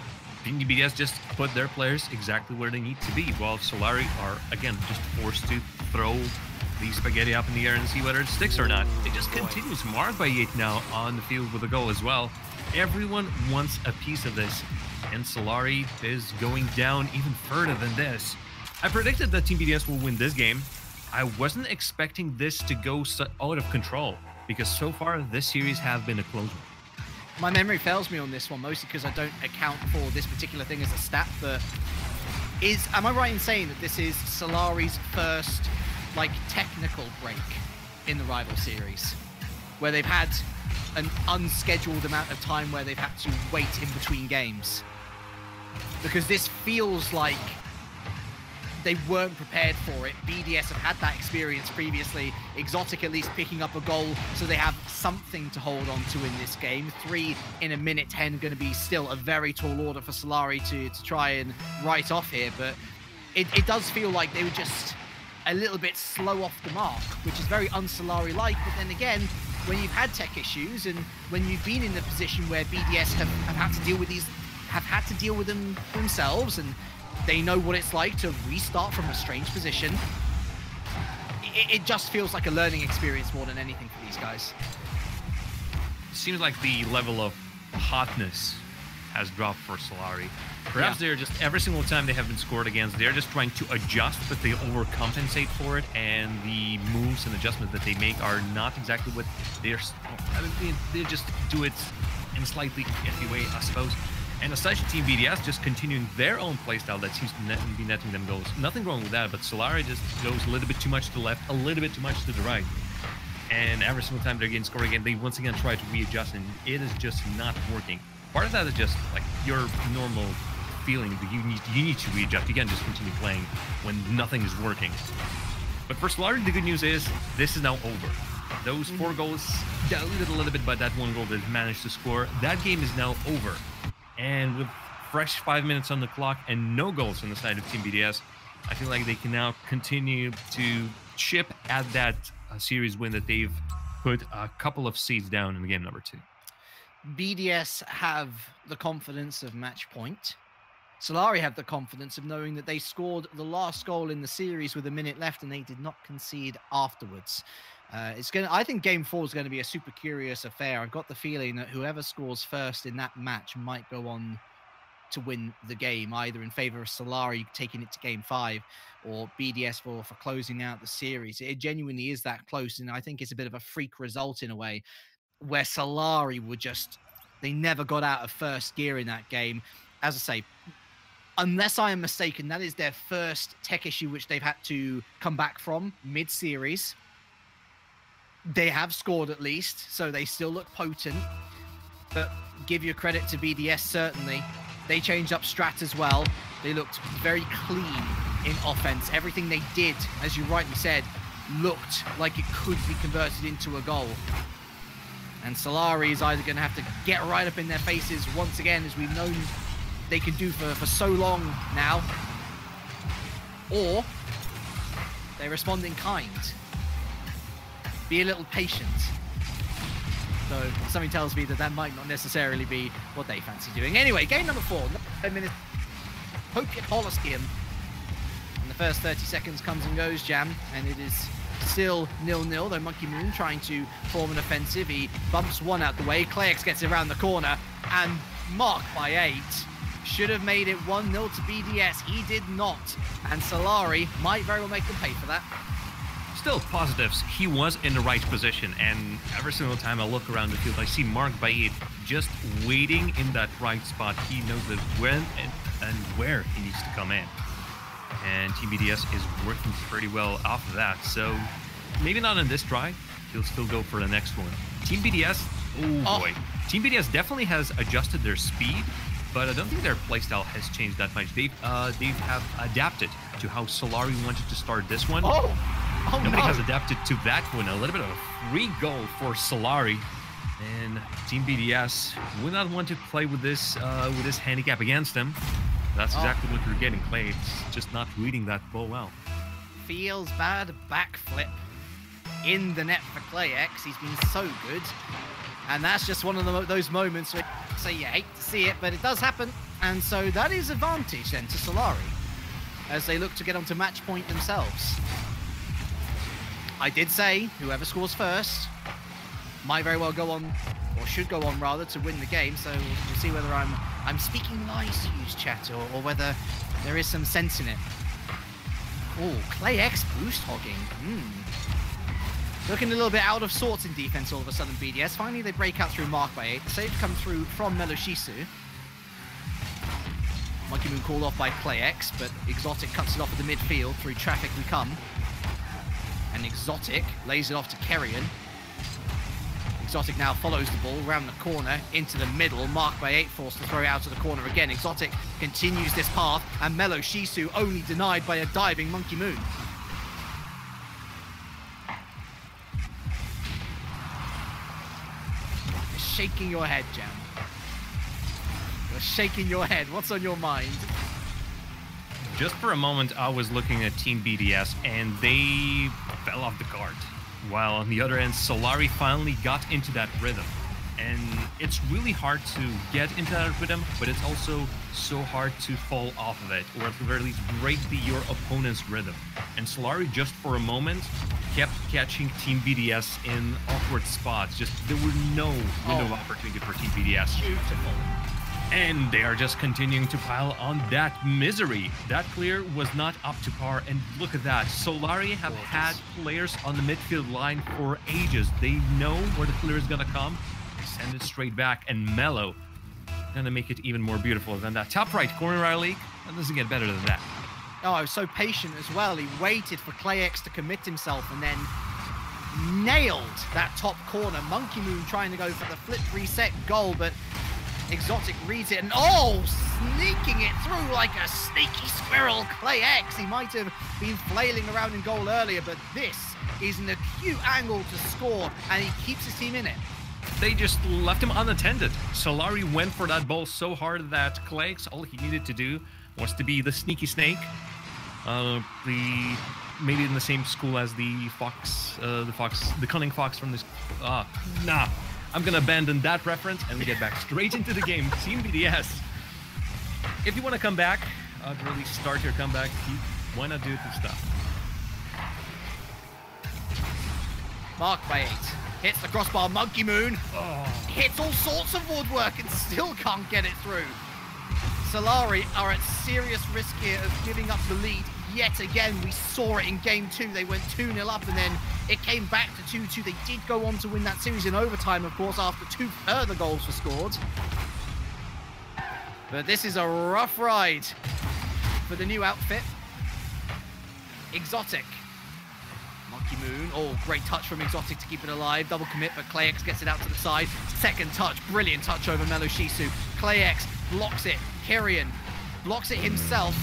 Team BDS just put their players exactly where they need to be, while Solary are, again, just forced to throw the spaghetti up in the air and see whether it sticks or not. It just continues. Marked by 8 now on the field with a goal as well. Everyone wants a piece of this, and Solary is going down even further than this. I predicted that Team BDS will win this game. I wasn't expecting this to go out of control, because so far this series have been a close one. My memory fails me on this one, mostly because I don't account for this particular thing as a stat, but am I right in saying that this is Solary's first technical break in the rival series, where they've had an unscheduled amount of time where they've had to wait in between games? Because this feels like they weren't prepared for it. BDS have had that experience previously. Exotic at least picking up a goal, so they have something to hold on to in this game. 3 in a minute 10 going to be still a very tall order for Solary to try and write off here, but it does feel like they were just a little bit slow off the mark, which is very un-Solary-like. But then again, when you've had tech issues and when you've been in the position where BDS have had to deal with them themselves, and they know what it's like to restart from a strange position, it just feels like a learning experience more than anything for these guys. It seems like the level of hotness has dropped for Solary. Perhaps they're just, every single time they have been scored against, they're just trying to adjust, but they overcompensate for it, and the moves and adjustments that they make are not exactly what they're... they just do it in a slightly iffy way, I suppose. And as such, Team BDS just continuing their own playstyle that seems to be netting them goals. Nothing wrong with that, but Solary just goes a little bit too much to the left, a little bit too much to the right. And every single time they're getting scored again, they once again try to readjust, and it is just not working. Part of that is just like your normal feeling that you need to readjust. You can't just continue playing when nothing is working. But for Solary, the good news is this is now over. Those 4 goals diluted a little bit by that 1 goal that managed to score. That game is now over. And with fresh 5 minutes on the clock and no goals on the side of Team BDS, I feel like they can now continue to chip at that series win that they've put a couple of seeds down in game number 2. BDS have the confidence of match point. Solary have the confidence of knowing that they scored the last goal in the series with a minute left and they did not concede afterwards. I think game 4 is going to be a super curious affair. I've got the feeling that whoever scores first in that match might go on to win the game, either in favor of Solary taking it to game 5 or BDS for closing out the series. It genuinely is that close, and I think it's a bit of a freak result in a way, where Solary were just, they never got out of first gear in that game. As I say, unless I am mistaken, that is their first tech issue which they've had to come back from mid-series. They have scored at least, so they still look potent. But give your credit to BDS, certainly. They changed up strat as well. They looked very clean in offense. Everything they did, as you rightly said, looked like it could be converted into a goal. And Solary is either going to have to get right up in their faces once again, as we've known they can do for so long now, or they respond in kind. Be a little patient. Though something tells me that that might not necessarily be what they fancy doing. Anyway, game number 4, 9 minutes. Pocket Holoskim. And the first 30 seconds comes and goes, Jam, and it is still 0-0, though Monkey Moon trying to form an offensive. He bumps one out the way. Clayx gets it around the corner, and marked by 8. Should have made it 1-0 to BDS. He did not. And Solary might very well make them pay for that. Still positives. He was in the right position, and every single time I look around the field, I see marked by 8 just waiting in that right spot. He knows that when and where he needs to come in. and Team BDS is working pretty well off of that. So maybe not in this try. He'll still go for the next one. Team BDS, oh boy. Team BDS definitely has adjusted their speed, but I don't think their playstyle has changed that much. They have adapted to how Solary wanted to start this one. Nobody has adapted to that one. A little bit of a free goal for Solary. And Team BDS would not want to play with this handicap against them. That's exactly what you're getting. Clay, it's just not reading that ball well. Feels bad backflip in the net for ClayX. He's been so good. And that's just one of those moments where you say you hate to see it, but it does happen. And so that is advantage then to Solary as they look to get onto match point themselves. I did say whoever scores first might very well go on, or should go on rather, to win the game. So we'll see whether I'm speaking nice, use chat, or whether there is some sense in it. Oh, ClayX boost hogging. Looking a little bit out of sorts in defense all of a sudden, BDS. Finally, they break out through Mark by 8. The save come through from Meloshisu. Monkey Moon called off by ClayX, but Exotic cuts it off at the midfield. Through traffic we come. And Exotic lays it off to Kerrion. Exotic now follows the ball around the corner into the middle. Mark by 8 forced to throw it out to the corner again. Exotic continues this path, and Meloshisu only denied by a diving Monkey Moon. You're shaking your head, Jam. You're shaking your head. What's on your mind? Just for a moment, I was looking at Team BDS, and they fell off the cart. While on the other end, Solary finally got into that rhythm. And it's really hard to get into that rhythm, but it's also so hard to fall off of it, or at the very least break your opponent's rhythm. And Solary, just for a moment, kept catching Team BDS in awkward spots. Just there were no window of opportunity for Team BDS. Beautiful. And they are just continuing to pile on that misery. That clear was not up to par, and look at that. Solary have had players on the midfield line for ages. They know where the clear is gonna come. They send it straight back, and Mellow gonna make it even more beautiful than that. Top right corner, our league. That doesn't get better than that. Oh, I was so patient as well. He waited for ClayX to commit himself and then nailed that top corner. Monkey Moon trying to go for the flip reset goal, but Exotic reads it and sneaking it through like a sneaky squirrel. ClayX, he might have been flailing around in goal earlier, but this is an acute angle to score, and he keeps his team in it. They just left him unattended. Solary went for that ball so hard that ClayX, all he needed to do was to be the sneaky snake. Maybe in the same school as the cunning fox from this. Nah. I'm gonna abandon that reference and we get back straight into the game. Team BDS. If you want to come back, really start your comeback, why not do it with stuff? Mark by 8. Hits the crossbar, Monkey Moon. Hits all sorts of woodwork and still can't get it through. Solary are at serious risk here of giving up the lead yet again. We saw it in game 2. They went 2-0 up and then it came back to 2-2. They did go on to win that series in overtime, of course, after 2 further goals were scored. But this is a rough ride for the new outfit. Exotic. Monkey Moon. Great touch from Exotic to keep it alive. Double commit, but ClayX gets it out to the side. Second touch. Brilliant touch over Meloshisu. ClayX blocks it. Kerrion blocks it himself.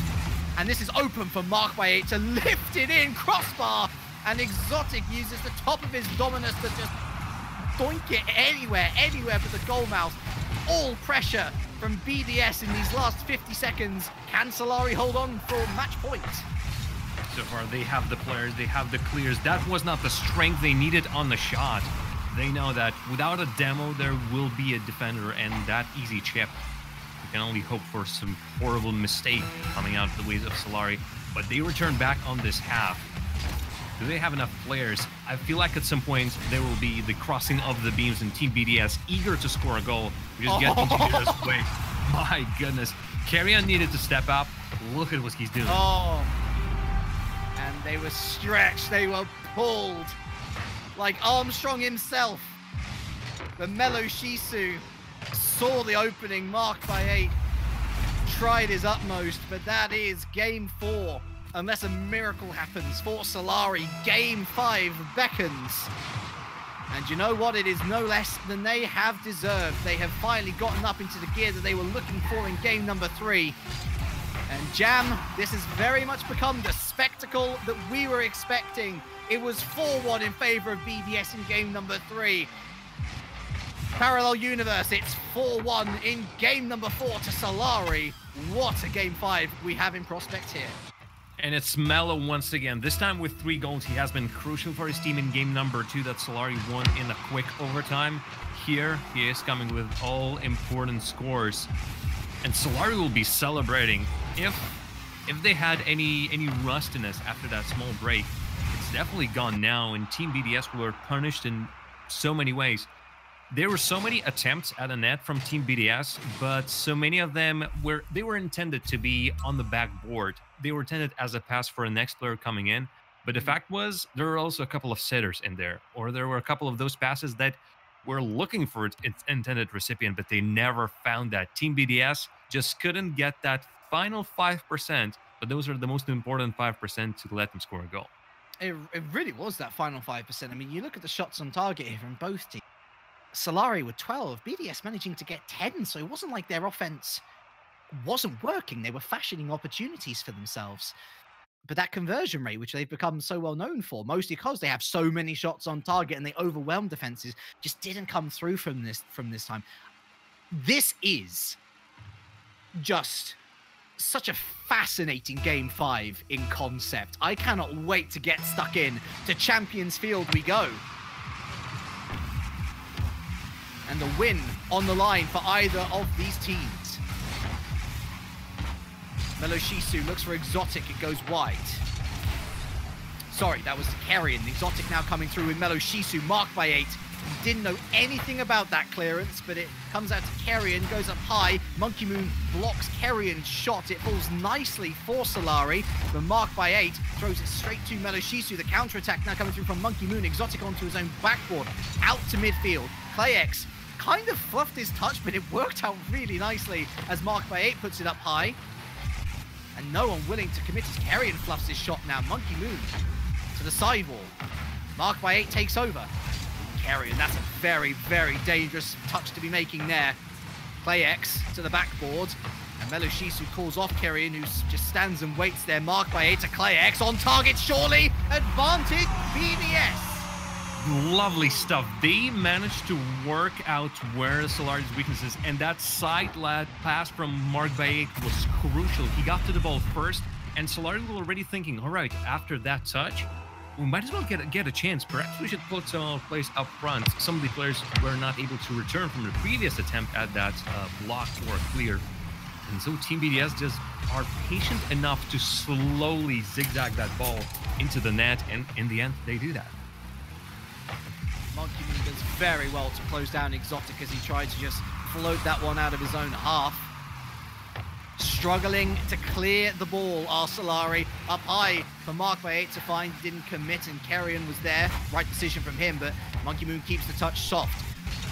And this is open for Mark by 8 to lift it in. Crossbar. And Exotic uses the top of his dominus to just doink it anywhere but the goal mouth. All pressure from BDS in these last 50 seconds. Can Solary hold on for match point? So far, they have the players, they have the clears. That was not the strength they needed on the shot. They know that without a demo, there will be a defender and that easy chip. You can only hope for some horrible mistake coming out of the ways of Solary. But they return back on this half. Do they have enough players? I feel like at some point there will be the crossing of the beams and Team BDS eager to score a goal. We just get into this way. My goodness. Kerrion needed to step up. Look at what he's doing. And they were stretched. They were pulled. Like Armstrong himself. But Meloshisu saw the opening, marked by 8. Tried his utmost, but that is game 4 unless a miracle happens for Solary. Game 5 beckons. And you know what? It is no less than they have deserved. They have finally gotten up into the gear that they were looking for in game number 3. And Jam, this has very much become the spectacle that we were expecting. It was 4-1 in favor of BDS in game number 3. Parallel Universe, it's 4-1 in game number 4 to Solary. What a game 5 we have in prospect here. And it's Mello once again. This time with 3 goals. He has been crucial for his team in game number 2 that Solary won in a quick overtime. Here, he is coming with all important scores. And Solary will be celebrating. If they had any rustiness after that small break, it's definitely gone now. And Team BDS were punished in so many ways. There were so many attempts at a net from Team BDS, but so many of them were intended to be on the backboard. They were intended as a pass for a next player coming in. But the fact was, there were also a couple of sitters in there, or there were a couple of those passes that were looking for its intended recipient, but they never found that. Team BDS just couldn't get that final 5%, but those are the most important 5% to let them score a goal. It really was that final 5%. I mean, you look at the shots on target here from both teams. Solary with 12, BDS managing to get 10, so it wasn't like their offense wasn't working. They were fashioning opportunities for themselves. But that conversion rate, which they've become so well known for, mostly because they have so many shots on target and they overwhelm defenses, just didn't come through from this time. This is just such a fascinating game 5 in concept. I cannot wait to get stuck in. To Champions Field we go. And the win on the line for either of these teams. Melo Shisu looks for Exotic, it goes wide. Sorry, that was Carrion. Exotic now coming through with Melo Shisu, marked by 8. Didn't know anything about that clearance, but it comes out to Carrion, goes up high. Monkey Moon blocks Carrion's shot. It falls nicely for Solary, but marked by 8, throws it straight to Melo Shisu. The counter-attack now coming through from Monkey Moon. Exotic onto his own backboard, out to midfield. ClayX kind of fluffed his touch, but it worked out really nicely as Marked by 8 puts it up high. And no one willing to commit as Carrion fluffs his shot now. Monkey Moon to the sidewall. Marked by 8 takes over. Carrion, that's a very, very dangerous touch to be making there. ClayX to the backboard. And Melo Shisu calls off Carrion, who just stands and waits there. Marked by 8 to ClayX. On target, surely. Advantage, BDS. Lovely stuff. They managed to work out where Solary's weaknesses, and that side pass from Marked by 8 was crucial. He got to the ball first, and Solary was already thinking, all right, after that touch, we might as well get a chance. Perhaps we should put some players up front. Some of the players were not able to return from the previous attempt at that block or clear. And so Team BDS just are patient enough to slowly zigzag that ball into the net, and in the end, they do that. Monkey Moon does very well to close down Exotic as he tried to just float that one out of his own half. Struggling to clear the ball are Solary. Up high for Marked by 8 to find, didn't commit, and Carrion was there. Right decision from him, but Monkey Moon keeps the touch soft.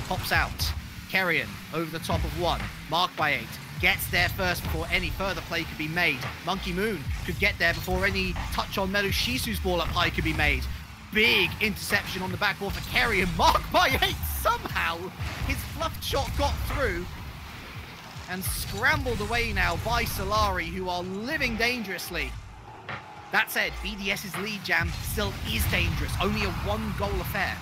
Pops out. Carrion over the top of 1. Marked by 8 gets there first before any further play could be made. Monkey Moon could get there before any touch on Melo Shisu's ball up high could be made. Big interception on the backboard for Carrion. Marked by 8. Somehow his fluffed shot got through and scrambled away now by Solary, who are living dangerously. That said, BDS's lead, Jam, still is dangerous. Only a 1-goal affair.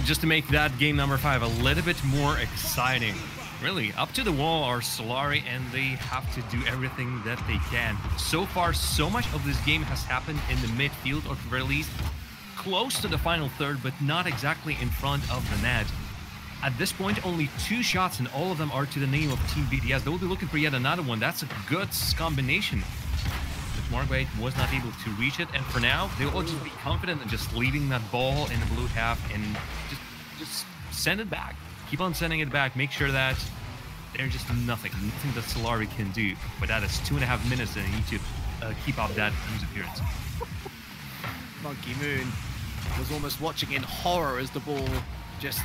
Just to make that game number 5 a little bit more exciting. Really, up to the wall are Solary, and they have to do everything that they can. So far, so much of this game has happened in the midfield, or at the very least, close to the final third, but not exactly in front of the net. At this point, only 2 shots, and all of them are to the name of Team BDS. They will be looking for yet another one. That's a good combination. But Marked by 8 was not able to reach it, and for now, they will just be confident in just leaving that ball in the blue half and just send it back. Keep on sending it back. Make sure that there's just nothing that Solary can do. But that is 2.5 minutes, and you need to keep up that news appearance. Monkey Moon was almost watching in horror as the ball just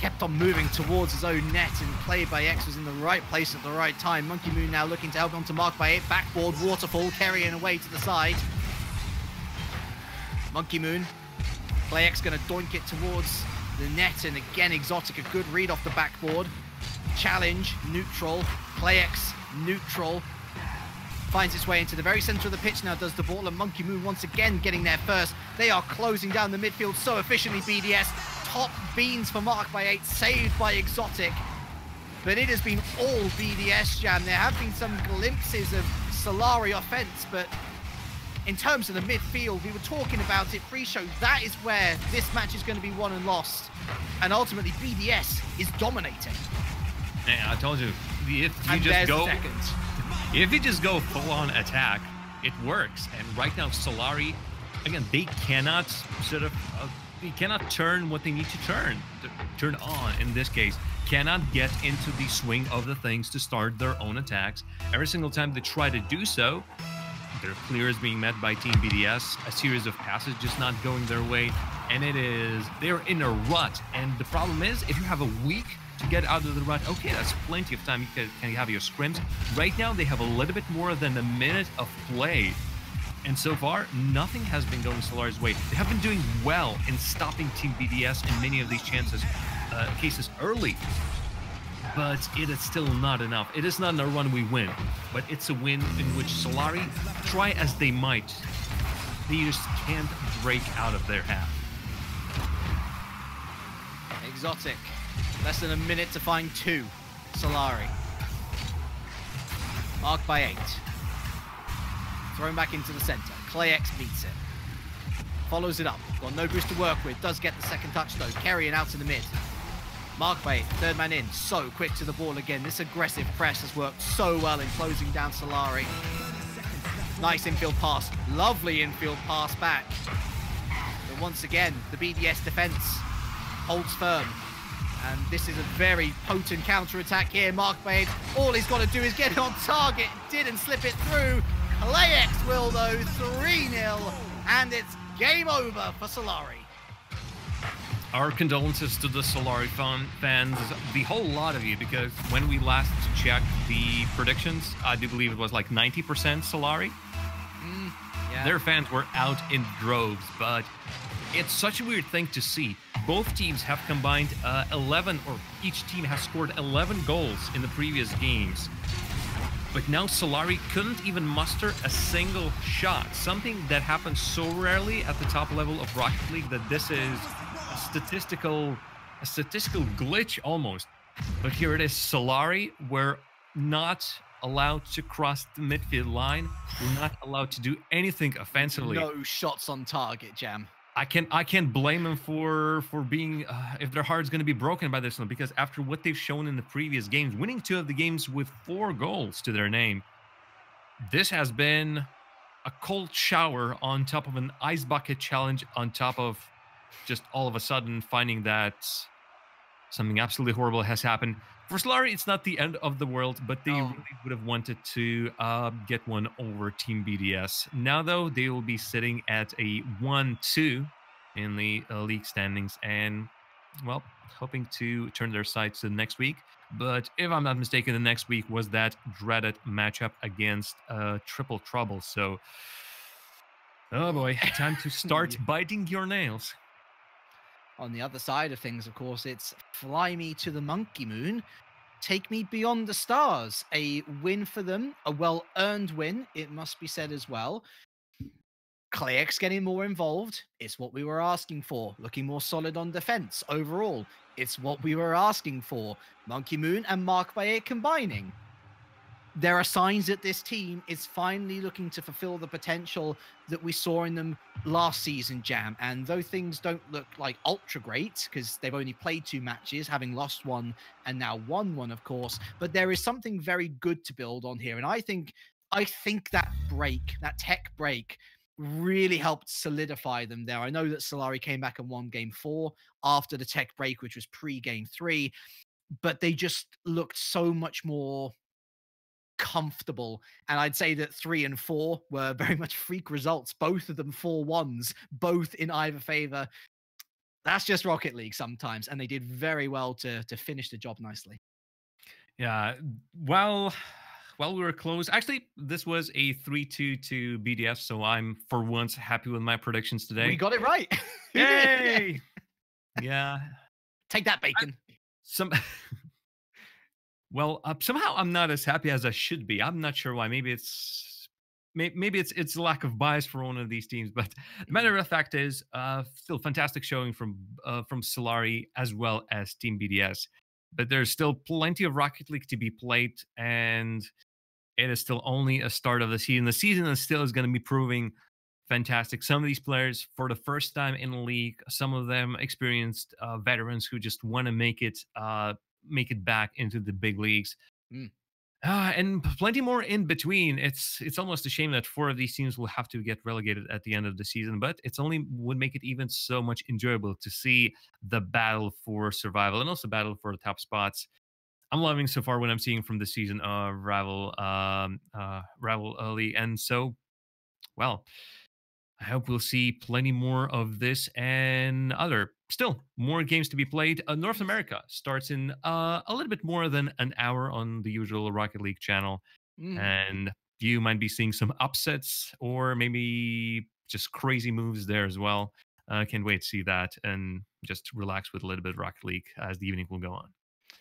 kept on moving towards his own net, and Play by X was in the right place at the right time. Monkey Moon now looking to help on to Mark by 8. Backboard, waterfall, carrying away to the side. Monkey Moon. Play X going to doink it towards the net, and again, Exotic, a good read off the backboard. Challenge, neutral. Play X, neutral. Finds its way into the very center of the pitch now, does the ball, and Monkey Moon once again getting there first. They are closing down the midfield so efficiently, BDS. Top beans for Mark by 8, saved by Exotic. But it has been all BDS, Jam. There have been some glimpses of Solary offense, but in terms of the midfield, we were talking about it pre-show, that is where this match is going to be won and lost. And ultimately, BDS is dominating. Yeah, I told you, if you just go full-on attack, it works. And right now, Solary, again, they cannot they cannot turn what they need to turn on. In this case, cannot get into the swing of the things to start their own attacks. Every single time they try to do so, their clear is being met by Team BDS. A series of passes just not going their way, and they're in a rut. And the problem is, if you have a week to get out of the rut, okay, that's plenty of time. You can have your scrims. Right now, they have a little bit more than a minute of play. And so far, nothing has been going Solary's way. They have been doing well in stopping Team BDS in many of these cases early. But it is still not enough. It is not a run we win, but it's a win in which Solary, try as they might, they just can't break out of their half. Exotic. Less than a minute to find 2. Solary. Marked by 8. Thrown back into the center. Clayx beats it. Follows it up. Got no boost to work with. Does get the second touch though. Carrying out to the mid. Mark by 8. Third man in. So quick to the ball again. This aggressive press has worked so well in closing down Solary. Nice infield pass. Lovely infield pass back. But once again, the BDS defense holds firm. And this is a very potent counter-attack here. Mark by 8. All he's got to do is get it on target. Didn't slip it through. Clayx will though. 3-0. And it's game over for Solary. Our condolences to the Solary fans, the whole lot of you, because when we last checked the predictions, I do believe it was like 90% Solary. Yeah. Their fans were out in droves, but it's such a weird thing to see. Both teams have combined 11, or each team has scored 11 goals in the previous games. But now Solary couldn't even muster a single shot, something that happens so rarely at the top level of Rocket League that this is a statistical glitch almost. But here it is, Solary were not allowed to cross the midfield line. We're not allowed to do anything offensively. No shots on target, Jam. I can't blame them for being if their heart's going to be broken by this one, because after what they've shown in the previous games, winning 2 of the games with 4 goals to their name, this has been a cold shower on top of an ice bucket challenge, on top of just all of a sudden finding that something absolutely horrible has happened. For Solary, it's not the end of the world, but they really would have wanted to get one over Team BDS. Now, though, they will be sitting at a 1-2 in the league standings and, well, hoping to turn their sights to the next week. But if I'm not mistaken, the next week was that dreaded matchup against Triple Trouble. So, oh boy, time to start biting your nails. On the other side of things, of course, it's Fly Me to the Monkey Moon, Take Me Beyond the Stars. A win for them, a well-earned win, it must be said as well. Clayx getting more involved, it's what we were asking for. Looking more solid on defense overall, it's what we were asking for. Monkey Moon and Mark by 8 combining. There are signs that this team is finally looking to fulfill the potential that we saw in them last season, Jam. And though things don't look like ultra great, because they've only played 2 matches, having lost 1 and now won 1, of course, but there is something very good to build on here. And I think that break, that tech break, really helped solidify them there. I know that Solary came back and won game 4 after the tech break, which was pre-game 3, but they just looked so much more comfortable. And I'd say that 3 and 4 were very much freak results, both of them 4-1s, both in either favor. That's just Rocket League sometimes, and they did very well to finish the job nicely. Yeah. Well, we were close. Actually, this was a 3-2 to BDS, so I'm for once happy with my predictions today. We got it right. Yay! Yeah. Take that, Bacon. Well, somehow I'm not as happy as I should be. I'm not sure why. Maybe it's lack of bias for one of these teams. But the matter of fact is, still fantastic showing from Solary as well as Team BDS. But there's still plenty of Rocket League to be played, and it is still only a start of the season. The season is still going to be proving fantastic. Some of these players, for the first time in the league, some of them experienced veterans who just want to make it back into the big leagues. And plenty more in between. It's almost a shame that 4 of these teams will have to get relegated at the end of the season, but it's only would make it even so much enjoyable to see the battle for survival and also battle for the top spots. I'm loving so far what I'm seeing from the season of Rival League, and so, well, I hope we'll see plenty more of this and still more games to be played. North America starts in a little bit more than an hour on the usual Rocket League channel. And you might be seeing some upsets or maybe just crazy moves there as well. Can't wait to see that and just relax with a little bit of Rocket League as the evening will go on.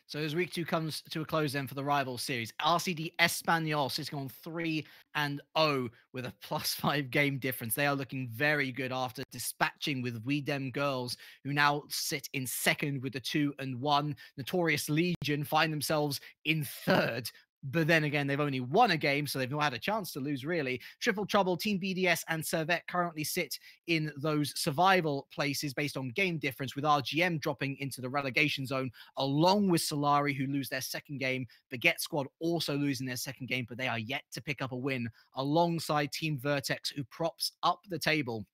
So as week 2 comes to a close then for the Rival Series, RCD Espanyol sitting on 3-0 with a +5 game difference. They are looking very good after dispatching with We Dem Girls, who now sit in 2nd with a 2-1. Notorious Legion find themselves in 3rd. But then again, they've only won a game, so they've not had a chance to lose, really. Triple Trouble, Team BDS, and Servette currently sit in those survival places based on game difference, with RGM dropping into the relegation zone, along with Solary, who lose their 2nd game. Baguette Squad also losing their 2nd game, but they are yet to pick up a win, alongside Team Vertex, who props up the table.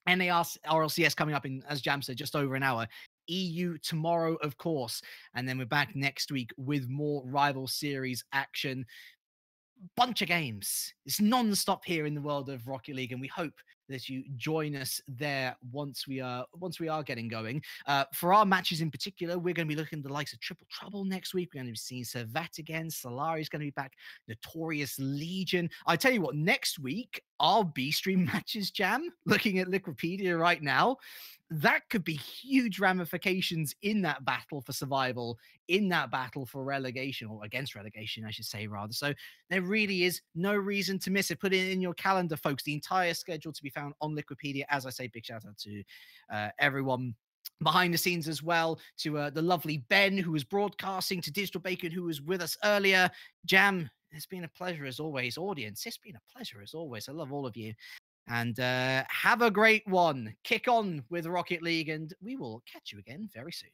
RLCS coming up in, as Jam said, just over an hour. EU tomorrow, of course. And then we're back next week with more Rival Series action. Bunch of games. It's non-stop here in the world of Rocket League, and we hope that you join us there once we are getting going. For our matches in particular, we're going to be looking at the likes of Triple Trouble next week. We're going to be seeing Servette again. Solary is going to be back. Notorious Legion. I tell you what, next week, our B-Stream matches, Jam, looking at Liquipedia right now, that could be huge ramifications in that battle for survival, in that battle for relegation, or against relegation, I should say, rather. So there really is no reason to miss it. Put it in your calendar, folks. The entire schedule to be found on Liquipedia. As I say, big shout out to everyone behind the scenes as well, to the lovely Ben, who was broadcasting, to Digital Bacon, who was with us earlier. Jam, it's been a pleasure as always. Audience, it's been a pleasure as always. I love all of you. And have a great one. Kick on with Rocket League, and we will catch you again very soon.